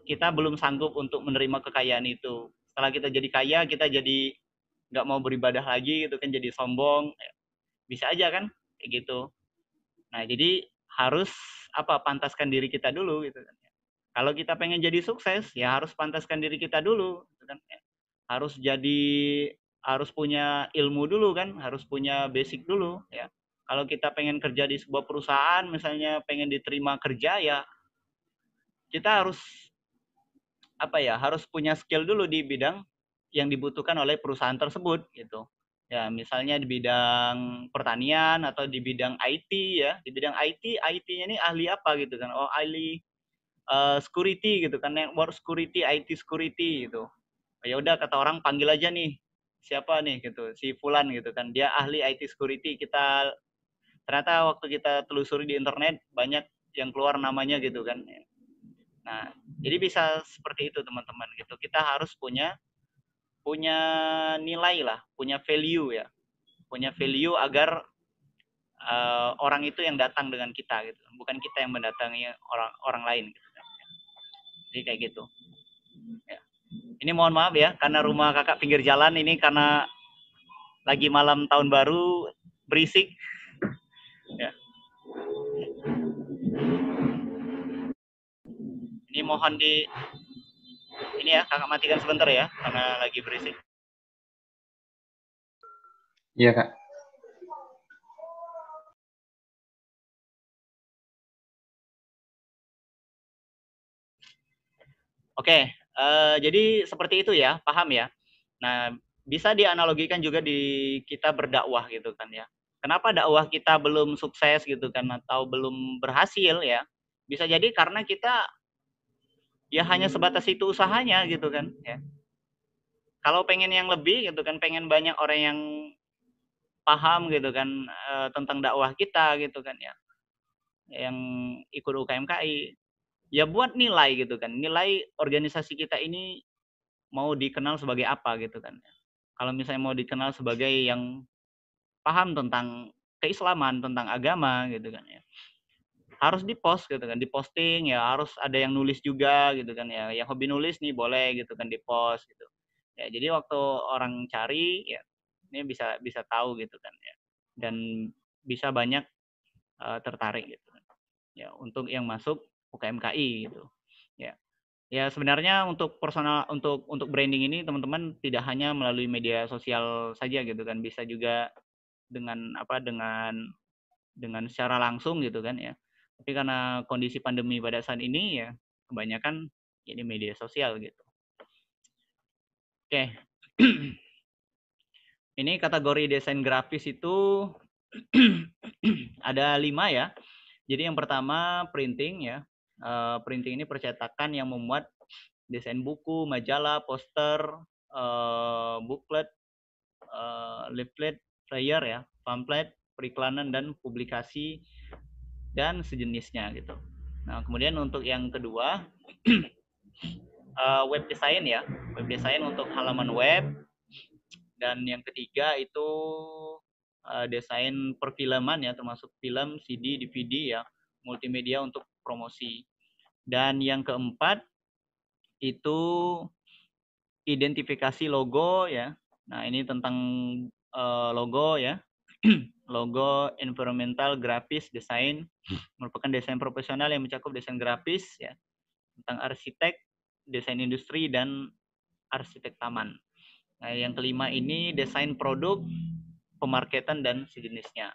kita belum sanggup untuk menerima kekayaan itu. Setelah kita jadi kaya, kita jadi nggak mau beribadah lagi gitu kan, jadi sombong. Bisa aja kan, kayak gitu. Nah, jadi harus apa pantaskan diri kita dulu gitu kan. Kalau kita pengen jadi sukses, ya harus pantaskan diri kita dulu gitu kan. Harus punya ilmu dulu kan, harus punya basic dulu ya. Kalau kita pengen kerja di sebuah perusahaan, misalnya pengen diterima kerja ya, kita harus apa ya, harus punya skill dulu di bidang yang dibutuhkan oleh perusahaan tersebut gitu. Ya, misalnya di bidang pertanian atau di bidang IT ya. Di bidang IT-nya ini ahli apa gitu kan. Oh, ahli security gitu kan, network security, IT security gitu. Ya udah kata orang panggil aja nih siapa nih gitu, si Fulan gitu kan, dia ahli IT security. Kita ternyata waktu kita telusuri di internet banyak yang keluar namanya gitu kan. Nah jadi bisa seperti itu teman-teman gitu, kita harus punya nilai lah, punya value ya, punya value agar orang itu yang datang dengan kita gitu, bukan kita yang mendatangi orang lain gitu kan. Jadi kayak gitu ya. Ini mohon maaf ya, karena rumah kakak pinggir jalan ini, karena lagi malam tahun baru berisik. Ya. Ini mohon ini ya kakak matikan sebentar ya, karena lagi berisik. Iya kak. Oke, jadi seperti itu ya, paham ya. Nah, bisa dianalogikan juga di kita berdakwah gitu kan ya. Kenapa dakwah kita belum sukses gitu kan, atau belum berhasil ya? Bisa jadi karena kita ya hanya sebatas itu usahanya gitu kan ya. Kalau pengen yang lebih gitu kan, pengen banyak orang yang paham gitu kan tentang dakwah kita gitu kan ya, yang ikut UKMKI, ya buat nilai gitu kan, nilai organisasi kita ini mau dikenal sebagai apa gitu kan. Kalau misalnya mau dikenal sebagai yang paham tentang keislaman, tentang agama gitu kan ya, harus di-post gitu kan, diposting ya, harus ada yang nulis juga gitu kan ya, yang hobi nulis nih boleh gitu kan di-post gitu. Ya, jadi waktu orang cari ya ini bisa bisa tahu gitu kan ya. Dan bisa banyak tertarik gitu kan. Ya, untuk yang masuk UKMKI gitu. Ya. Ya sebenarnya untuk personal untuk branding ini teman-teman tidak hanya melalui media sosial saja gitu kan, bisa juga dengan dengan secara langsung gitu kan ya. Tapi karena kondisi pandemi pada saat ini ya kebanyakan ini media sosial gitu. Oke. Ini kategori desain grafis itu ada 5 ya. Jadi yang pertama printing ya. Printing ini percetakan yang memuat desain buku, majalah, poster, booklet, leaflet, flyer ya, pamflet, periklanan dan publikasi dan sejenisnya gitu. Nah, kemudian untuk yang kedua web design ya, web design untuk halaman web, dan yang ketiga itu desain perfilman ya, termasuk film, CD, DVD ya, multimedia untuk promosi. Dan yang keempat itu identifikasi logo ya. Nah, ini tentang logo ya. Logo environmental grafis desain merupakan desain profesional yang mencakup desain grafis ya, tentang arsitek, desain industri dan arsitek taman. Nah, yang kelima ini desain produk, pemarketan dan sejenisnya.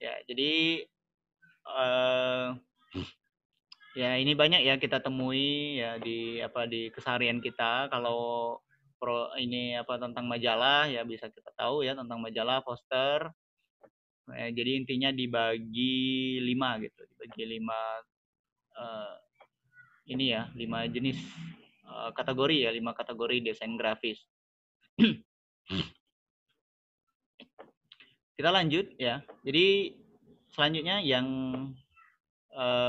Ya, jadi ya ini banyak ya kita temui ya di keseharian kita. Kalau ini tentang majalah ya bisa kita tahu ya tentang majalah, poster. Jadi intinya dibagi 5 gitu, dibagi 5 ini ya, 5 jenis kategori ya, 5 kategori desain grafis. Kita lanjut ya. Jadi selanjutnya yang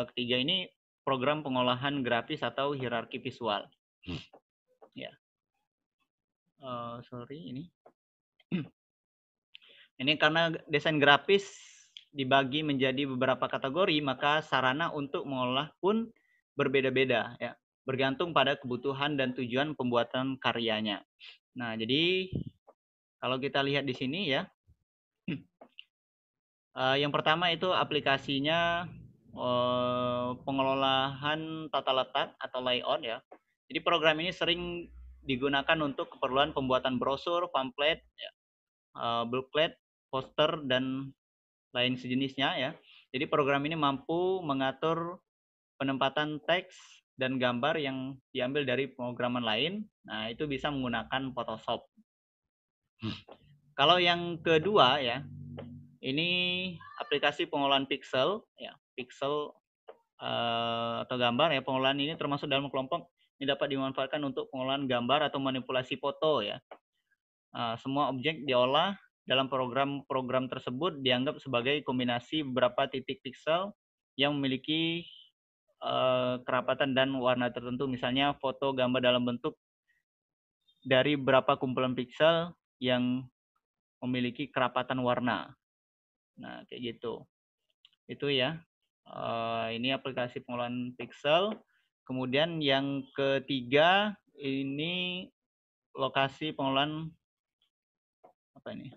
ketiga ini program pengolahan grafis atau hierarki visual. Ya. Sorry ini. Ini karena desain grafis dibagi menjadi beberapa kategori, maka sarana untuk mengolah pun berbeda-beda ya, bergantung pada kebutuhan dan tujuan pembuatan karyanya. Nah, jadi kalau kita lihat di sini ya, yang pertama itu aplikasinya pengelolaan tata letak atau layout ya. Jadi program ini sering digunakan untuk keperluan pembuatan brosur, pamflet, ya, booklet, poster dan lain sejenisnya ya. Jadi program ini mampu mengatur penempatan teks dan gambar yang diambil dari pemrograman lain. Nah, itu bisa menggunakan Photoshop. Kalau yang kedua ya, ini aplikasi pengolahan pixel ya, pixel atau gambar ya. Pengolahan ini termasuk dalam kelompok ini dapat dimanfaatkan untuk pengolahan gambar atau manipulasi foto ya. Semua objek diolah dalam program-program tersebut dianggap sebagai kombinasi beberapa titik pixel yang memiliki kerapatan dan warna tertentu. Misalnya foto gambar dalam bentuk dari beberapa kumpulan pixel yang memiliki kerapatan warna. Nah, kayak gitu. Itu ya. Ini aplikasi pengolahan pixel. Kemudian yang ketiga ini lokasi pengolahan apa ini?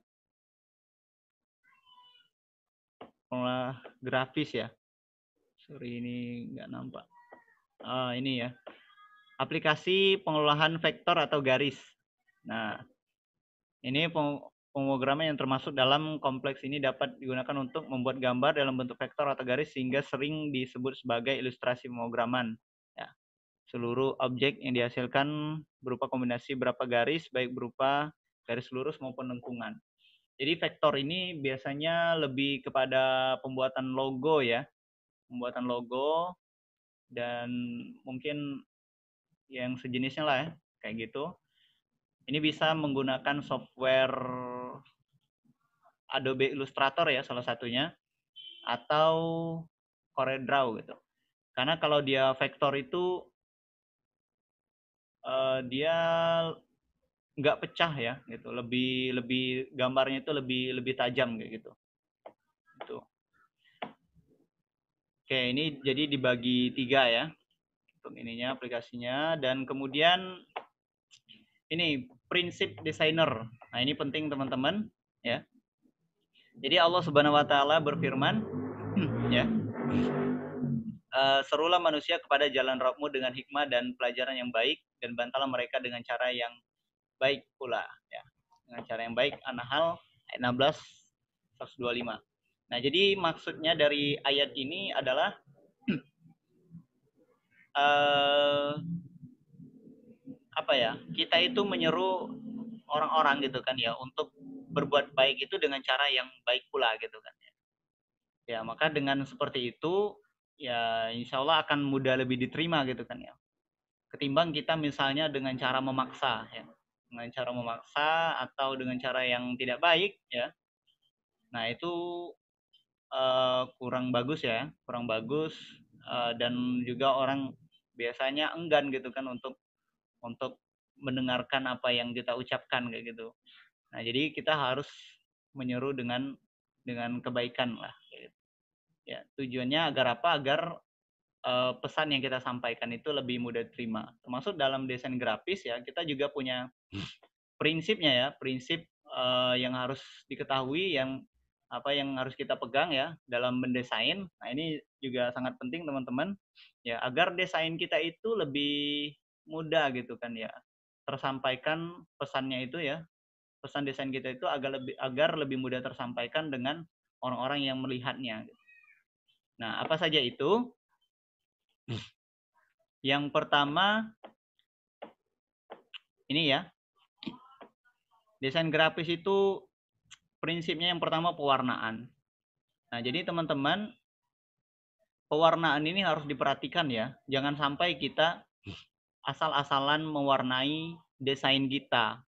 Pengolah grafis ya. Sorry ini nggak nampak. Ini ya. Aplikasi pengolahan vektor atau garis. Nah, ini pemrograman yang termasuk dalam kompleks ini dapat digunakan untuk membuat gambar dalam bentuk vektor atau garis sehingga sering disebut sebagai ilustrasi pemrograman. Ya. Seluruh objek yang dihasilkan berupa kombinasi beberapa garis, baik berupa garis lurus maupun lengkungan. Jadi vektor ini biasanya lebih kepada pembuatan logo ya, pembuatan logo dan mungkin yang sejenisnya lah ya, kayak gitu. Ini bisa menggunakan software Adobe Illustrator ya salah satunya, atau CorelDRAW gitu. Karena kalau dia vektor itu dia nggak pecah ya gitu, lebih gambarnya itu lebih tajam kayak gitu. Itu. Oke, ini jadi dibagi 3 ya untuk ininya aplikasinya, dan kemudian ini prinsip desainer. Nah, ini penting teman-teman ya. Jadi Allah Subhanahu wa taala berfirman ya. Serulah manusia kepada jalan Rabbmu dengan hikmah dan pelajaran yang baik, dan bantalah mereka dengan cara yang baik pula ya. Dengan cara yang baik. An-Nahl ayat 16 125. Nah, jadi maksudnya dari ayat ini adalah apa ya? Kita itu menyeru orang-orang gitu kan ya untuk berbuat baik itu dengan cara yang baik pula gitu kan ya. Ya, maka dengan seperti itu ya insya Allah akan mudah lebih diterima gitu kan ya. Ketimbang kita misalnya dengan cara memaksa ya. Dengan cara memaksa atau dengan cara yang tidak baik ya. Nah, itu kurang bagus ya, kurang bagus, dan juga orang biasanya enggan gitu kan untuk mendengarkan apa yang kita ucapkan kayak gitu. Nah, jadi kita harus menyeru dengan kebaikan lah. Gitu. Ya, tujuannya agar apa? Agar pesan yang kita sampaikan itu lebih mudah diterima. Termasuk dalam desain grafis ya, kita juga punya prinsipnya ya, prinsip yang harus diketahui, yang harus kita pegang ya dalam mendesain. Nah, ini juga sangat penting teman-teman ya, agar desain kita itu lebih mudah gitu kan ya tersampaikan pesannya itu ya, pesan desain kita itu agar lebih mudah tersampaikan dengan orang-orang yang melihatnya. Nah, apa saja itu? Yang pertama ini ya, desain grafis itu prinsipnya yang pertama pewarnaan. Nah, jadi teman-teman, pewarnaan ini harus diperhatikan ya. Jangan sampai kita asal-asalan mewarnai desain kita.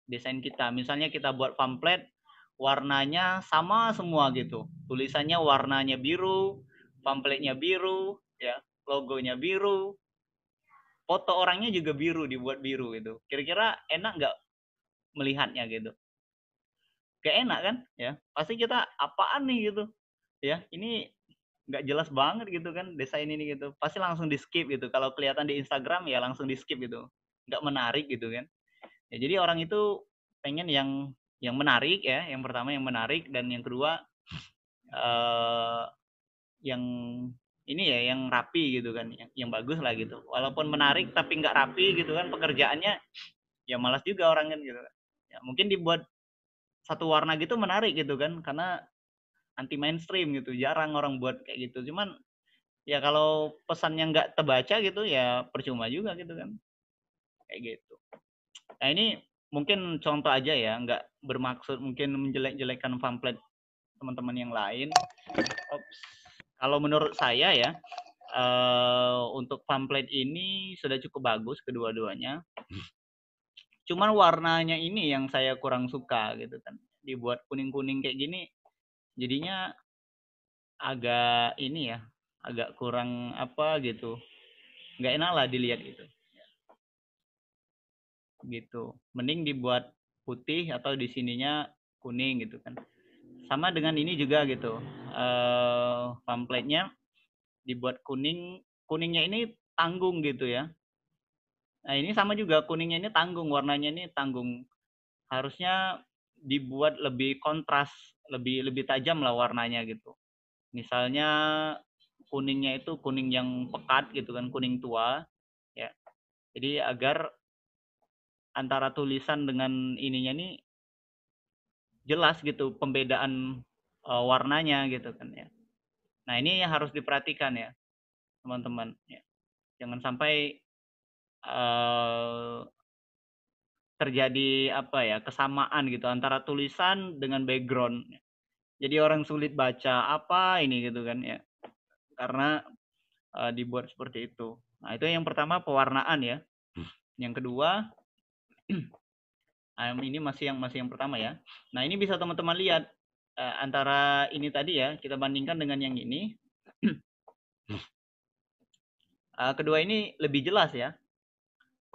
Misalnya kita buat pamflet, warnanya sama semua gitu. Tulisannya warnanya biru, pamfletnya biru, ya, logonya biru, foto orangnya juga biru, dibuat biru gitu. Kira-kira enak nggak melihatnya gitu? Gak enak kan? Ya, pasti kita apaan nih gitu. Ya, ini nggak jelas banget gitu kan desain ini gitu, pasti langsung di skip gitu. Kalau kelihatan di Instagram ya langsung di skip gitu, nggak menarik gitu kan ya. Jadi orang itu pengen yang menarik ya, yang pertama yang menarik, dan yang kedua yang ini ya yang rapi gitu kan, yang bagus lah gitu. Walaupun menarik tapi nggak rapi gitu kan pekerjaannya, ya malas juga orang kan gitu. Ya mungkin dibuat satu warna gitu menarik gitu kan, karena anti mainstream gitu, jarang orang buat kayak gitu. Cuman ya kalau pesannya nggak terbaca gitu ya percuma juga gitu kan, kayak gitu. Nah, ini mungkin contoh aja ya, nggak bermaksud mungkin menjelek-jelekan pamflet teman-teman yang lain. Ops. Kalau menurut saya ya, untuk pamflet ini sudah cukup bagus kedua-duanya. Cuman warnanya ini yang saya kurang suka gitu kan, dibuat kuning-kuning kayak gini jadinya agak ini ya, agak kurang apa gitu, nggak enak lah dilihat gitu. Mending dibuat putih atau di sininya kuning gitu kan. Sama dengan ini juga gitu, pamfletnya dibuat kuning, kuningnya ini tanggung gitu ya. Nah, ini sama juga, kuningnya ini tanggung, warnanya ini tanggung. Harusnya dibuat lebih kontras, lebih tajam lah warnanya gitu. Misalnya kuningnya itu kuning yang pekat gitu kan, kuning tua ya. Jadi agar antara tulisan dengan ininya nih jelas gitu pembedaan warnanya gitu kan ya. Nah, ini yang harus diperhatikan ya teman-teman ya. Jangan sampai terjadi apa ya, kesamaan gitu antara tulisan dengan background. Jadi orang sulit baca apa ini gitu kan ya. Karena dibuat seperti itu. Nah, itu yang pertama pewarnaan ya. Yang kedua ini masih yang pertama ya. Nah, ini bisa teman-teman lihat antara ini tadi ya, kita bandingkan dengan yang ini. Kedua ini lebih jelas ya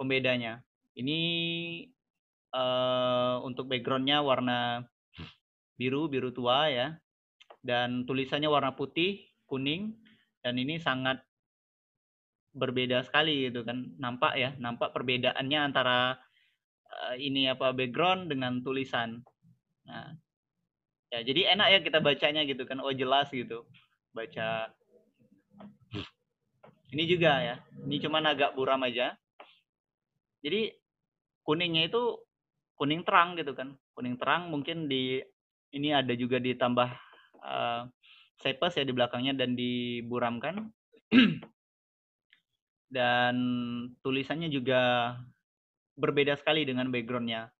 pembedanya. Ini untuk backgroundnya warna biru tua ya, dan tulisannya warna putih, kuning, dan ini sangat berbeda sekali gitu kan, nampak perbedaannya antara ini background dengan tulisan. Nah, ya jadi enak ya kita bacanya gitu kan, oh jelas gitu baca. Ini juga ya, ini cuman agak buram aja. Jadi kuningnya itu kuning terang gitu kan, kuning terang, mungkin di ini ada juga ditambah sepes ya di belakangnya dan diburamkan. Dan tulisannya juga berbeda sekali dengan backgroundnya.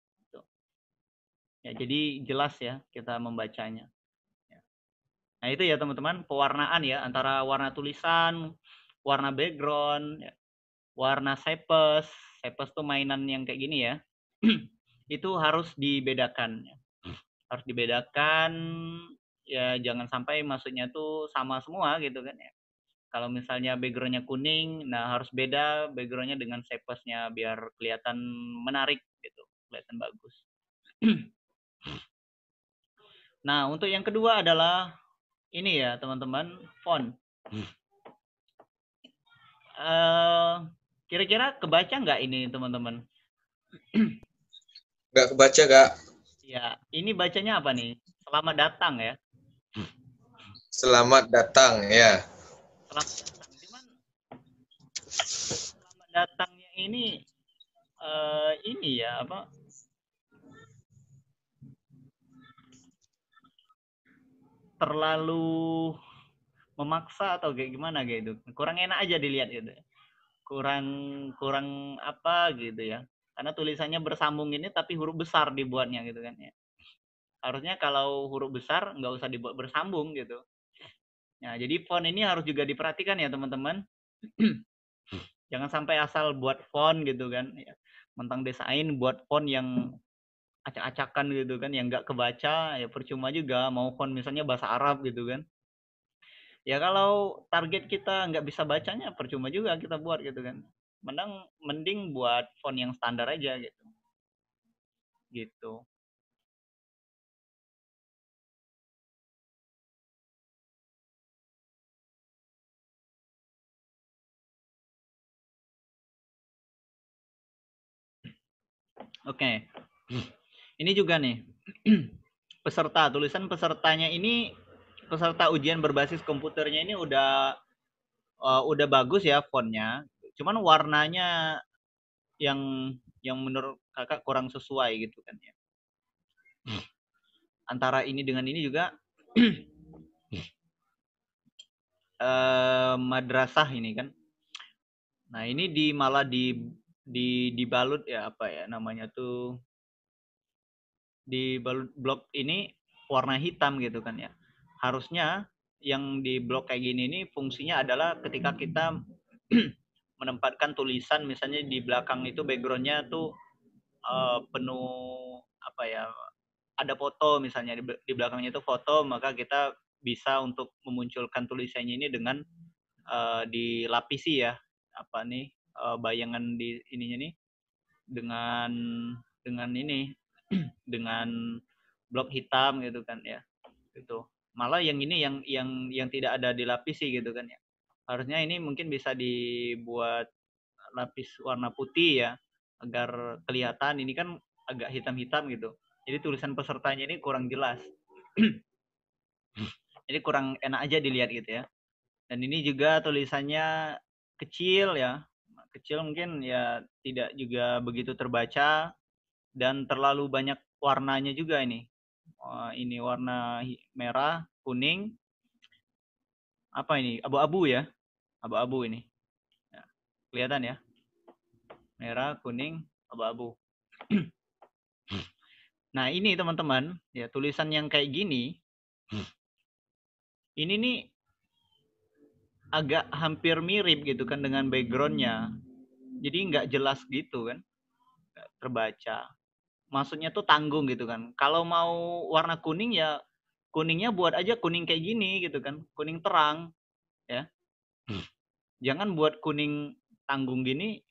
Ya, jadi jelas ya kita membacanya. Nah itu ya teman-teman, pewarnaan ya antara warna tulisan, warna background, ya, warna sepes. Sepes tuh mainan yang kayak gini ya. Itu harus dibedakan. Harus dibedakan, ya jangan sampai maksudnya tuh sama semua gitu kan ya. Kalau misalnya backgroundnya kuning, nah harus beda backgroundnya dengan sepesnya biar kelihatan menarik gitu, kelihatan bagus. Nah untuk yang kedua adalah ini ya teman-teman, font. Kira-kira kebaca nggak ini teman-teman? Nggak kebaca, Kak. Ya, ini bacanya apa nih? Selamat datang ya. Selamat datang, ya. Selamat datang. Cuman selamat datangnya ini ya apa? Terlalu memaksa atau kayak gimana gitu. Kurang enak aja dilihat gitu. Kurang apa gitu ya. Karena tulisannya bersambung ini tapi huruf besar dibuatnya gitu kan ya. Harusnya kalau huruf besar nggak usah dibuat bersambung gitu. Nah, jadi font ini harus juga diperhatikan ya teman-teman. Jangan sampai asal buat font gitu kan. Ya. Mentang desain buat font yang acak-acakan gitu kan, yang nggak kebaca, ya percuma juga. Mau font misalnya bahasa Arab gitu kan. Ya kalau target kita nggak bisa bacanya, percuma juga kita buat gitu kan. Mending buat font yang standar aja gitu. Gitu. Oke. Ini juga nih. Peserta, tulisan pesertanya ini, peserta ujian berbasis komputernya ini udah bagus ya fontnya. Cuman warnanya yang menurut kakak kurang sesuai gitu kan ya. Antara ini dengan ini juga madrasah ini kan. Nah ini malah dibalut ya apa ya namanya tuh, dibalut blok ini warna hitam gitu kan ya. Harusnya yang di blok kayak gini ini fungsinya adalah ketika kita menempatkan tulisan misalnya di belakang itu backgroundnya tuh penuh apa ya, ada foto misalnya di belakangnya itu foto, maka kita bisa untuk memunculkan tulisannya ini dengan dilapisi ya apa nih bayangan di ininya nih dengan ini dengan blok hitam gitu kan ya. Itu malah yang ini yang tidak ada dilapisi gitu kan ya. Harusnya ini mungkin bisa dibuat lapis warna putih ya agar kelihatan ini kan agak hitam-hitam gitu. Jadi tulisan pesertanya ini kurang jelas. Jadi kurang enak aja dilihat gitu ya. Dan ini juga tulisannya kecil ya. Kecil mungkin ya tidak juga begitu terbaca dan terlalu banyak warnanya juga ini. Ini warna merah, kuning, apa ini? Abu-abu ya. Abu-abu ini. Ya, kelihatan ya. Merah, kuning, abu-abu. Nah, ini teman-teman, ya tulisan yang kayak gini. Ini nih agak hampir mirip gitu kan dengan backgroundnya. Jadi nggak jelas gitu kan. Nggak terbaca. Maksudnya tuh tanggung gitu kan. Kalau mau warna kuning ya kuningnya buat aja kuning kayak gini gitu kan, kuning terang ya. Jangan buat kuning tanggung gini,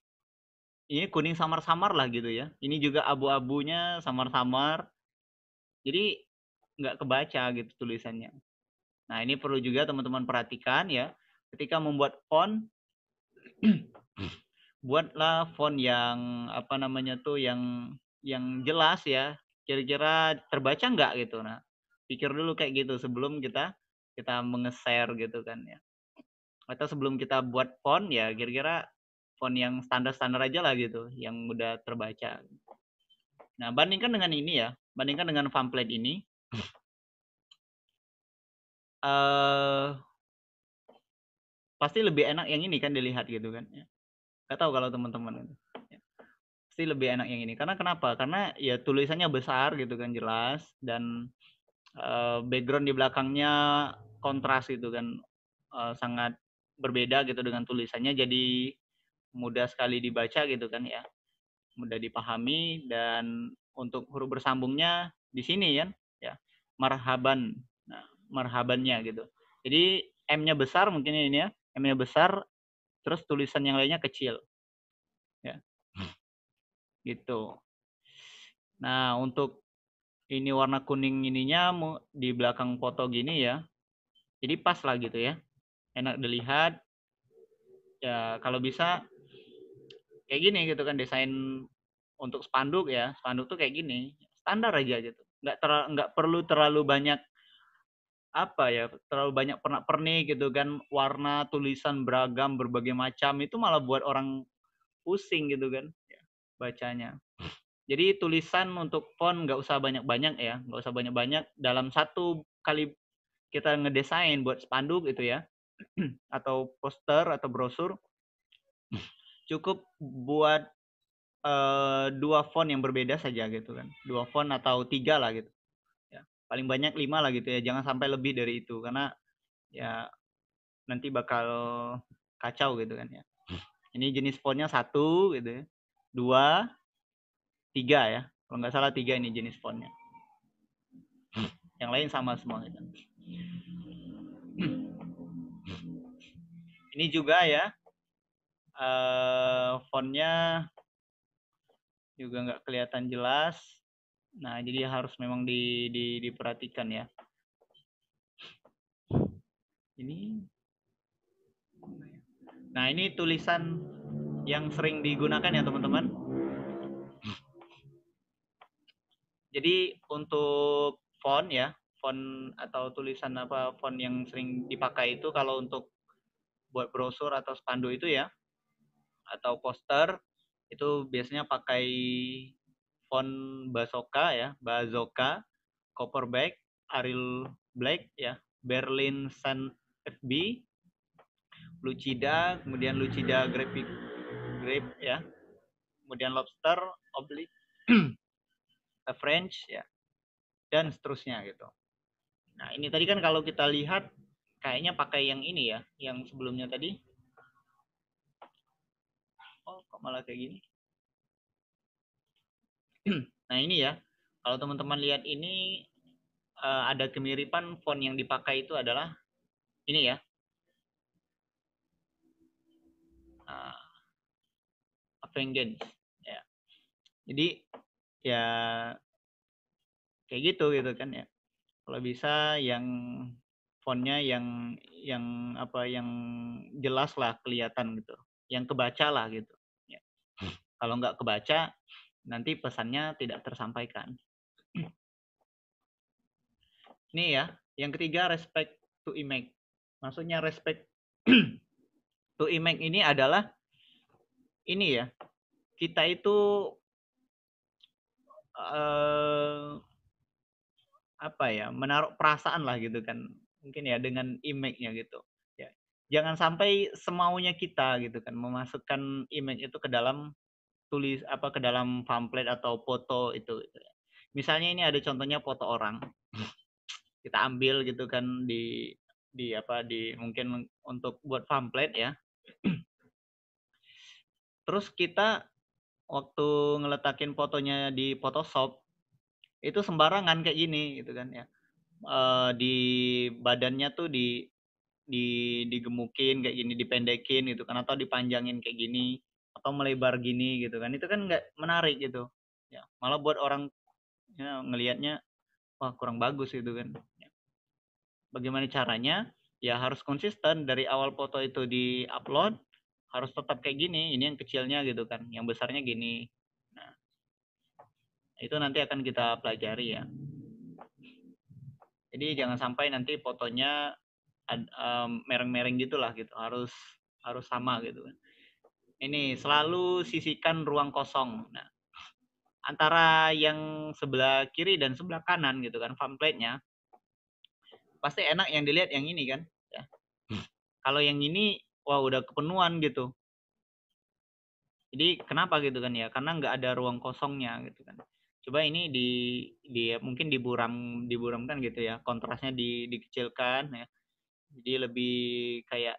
ini kuning samar-samar lah gitu ya. Ini juga abu-abunya samar-samar. Jadi nggak kebaca gitu tulisannya. Nah, ini perlu juga teman-teman perhatikan ya. Ketika membuat font, buatlah font yang apa namanya tuh yang jelas ya. Kira-kira terbaca nggak gitu. Nah, pikir dulu kayak gitu sebelum kita menge-share gitu kan ya. Atau sebelum kita buat font ya kira-kira font yang standar-standar aja lah gitu, yang mudah terbaca. Nah, bandingkan dengan ini ya, bandingkan dengan pamflet ini. Pasti lebih enak yang ini kan dilihat gitu kan. Gak tahu kalau teman-teman. Pasti lebih enak yang ini. Karena kenapa? Karena ya tulisannya besar gitu kan, jelas. Dan background di belakangnya kontras gitu kan. Sangat berbeda gitu dengan tulisannya. Jadi mudah sekali dibaca gitu kan ya. Mudah dipahami. Dan untuk huruf bersambungnya di sini kan. Ya, marhaban. Nah, marhabannya gitu. Jadi M-nya besar mungkin ini ya. M-nya besar, terus tulisan yang lainnya kecil. Ya. Gitu. Nah, untuk ini warna kuning ininya di belakang foto gini ya. Jadi pas lah gitu ya. Enak dilihat. Ya, kalau bisa kayak gini gitu kan, desain untuk spanduk ya. Spanduk tuh kayak gini. Standar aja gitu. Nggak perlu terlalu banyak apa ya, terlalu banyak pernak-pernik gitu kan, warna tulisan beragam berbagai macam, itu malah buat orang pusing gitu kan ya, bacanya. Jadi tulisan untuk font nggak usah banyak-banyak ya, nggak usah banyak-banyak. Dalam satu kali kita ngedesain buat spanduk itu ya, atau poster atau brosur, cukup buat 2 font yang berbeda saja gitu kan, 2 font atau 3 lah gitu. Ya, paling banyak 5 lah gitu ya, jangan sampai lebih dari itu karena ya nanti bakal kacau gitu kan ya. Ini jenis fontnya 1 gitu ya, 2, 3 ya. Kalau nggak salah 3 ini jenis fontnya. Yang lain sama semua gitu. Ini juga ya, fontnya juga nggak kelihatan jelas. Nah, jadi harus memang diperhatikan ya. Ini. Nah, ini tulisan yang sering digunakan ya teman-teman. Jadi untuk font ya, font atau tulisan apa font yang sering dipakai itu kalau untuk buat brosur atau spanduk itu ya, atau poster itu biasanya pakai font Basoka ya, Bazoka, Copperback, Arial Black ya, Berlin Sans FB, Lucida, kemudian Lucida Graphic Grape ya, kemudian Lobster, Oblique, French ya, dan seterusnya gitu. Nah, ini tadi kan kalau kita lihat kayaknya pakai yang ini ya, yang sebelumnya tadi. Oh, kok malah kayak gini? Nah, ini ya. Kalau teman-teman lihat ini ada kemiripan font yang dipakai itu adalah ini ya. Vengeance ya. Jadi ya kayak gitu kan ya. Kalau bisa yang fontnya yang apa yang jelas lah kelihatan gitu, yang kebaca lah gitu ya. Kalau nggak kebaca nanti pesannya tidak tersampaikan. Ini ya, yang ketiga respect to image. Maksudnya respect to image ini adalah ini ya, kita itu apa ya, menaruh perasaan lah gitu kan, mungkin ya dengan image-nya gitu ya. Jangan sampai semaunya kita gitu kan memasukkan image itu ke dalam ke dalam pamflet atau foto itu gitu ya. Misalnya ini ada contohnya foto orang kita ambil gitu kan di mungkin untuk buat pamflet ya. Terus kita waktu ngeletakin fotonya di Photoshop itu sembarangan kayak gini gitu kan ya. di badannya tuh digemukin kayak gini, dipendekin gitu kan, atau dipanjangin kayak gini, atau melebar gini gitu kan, itu kan nggak menarik gitu ya, malah buat orang ya, ngelihatnya wah kurang bagus gitu kan. Bagaimana caranya? Ya harus konsisten dari awal foto itu di-upload, harus tetap kayak gini, ini yang kecilnya gitu kan, yang besarnya gini. Nah, itu nanti akan kita pelajari ya. Jadi jangan sampai nanti fotonya mereng-mereng gitulah gitu, harus sama gitu kan. Ini selalu sisihkan ruang kosong. Nah, antara yang sebelah kiri dan sebelah kanan gitu kan, template-nya pasti enak yang dilihat yang ini kan ya. Kalau yang ini wah udah kepenuhan gitu, jadi kenapa gitu kan ya, karena nggak ada ruang kosongnya gitu kan. Coba ini di mungkin diburamkan gitu ya, kontrasnya dikecilkan ya, jadi lebih kayak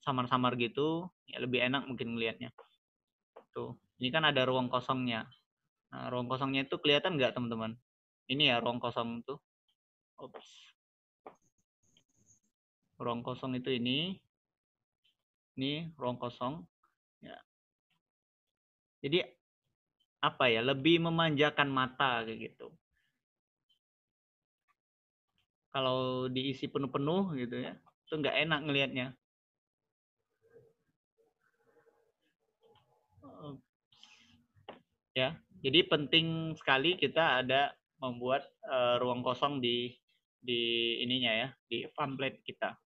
samar-samar gitu ya, lebih enak mungkin ngelihatnya tuh. Ini kan ada ruang kosongnya. Nah, ruang kosongnya itu kelihatan nggak teman-teman? Ini ya ruang kosong tuh. Oops. Ruang kosong itu ini ruang kosong ya. Jadi apa ya, lebih memanjakan mata kayak gitu. Kalau diisi penuh-penuh gitu ya, itu nggak enak ngelihatnya. Ya, jadi penting sekali kita ada membuat ruang kosong di ininya ya, di pamflet kita.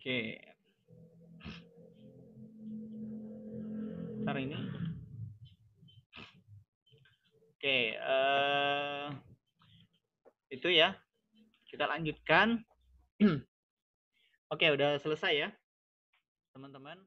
Oke. Ntar ini. Oke, itu ya. Kita lanjutkan. Oke, udah selesai ya, teman-teman.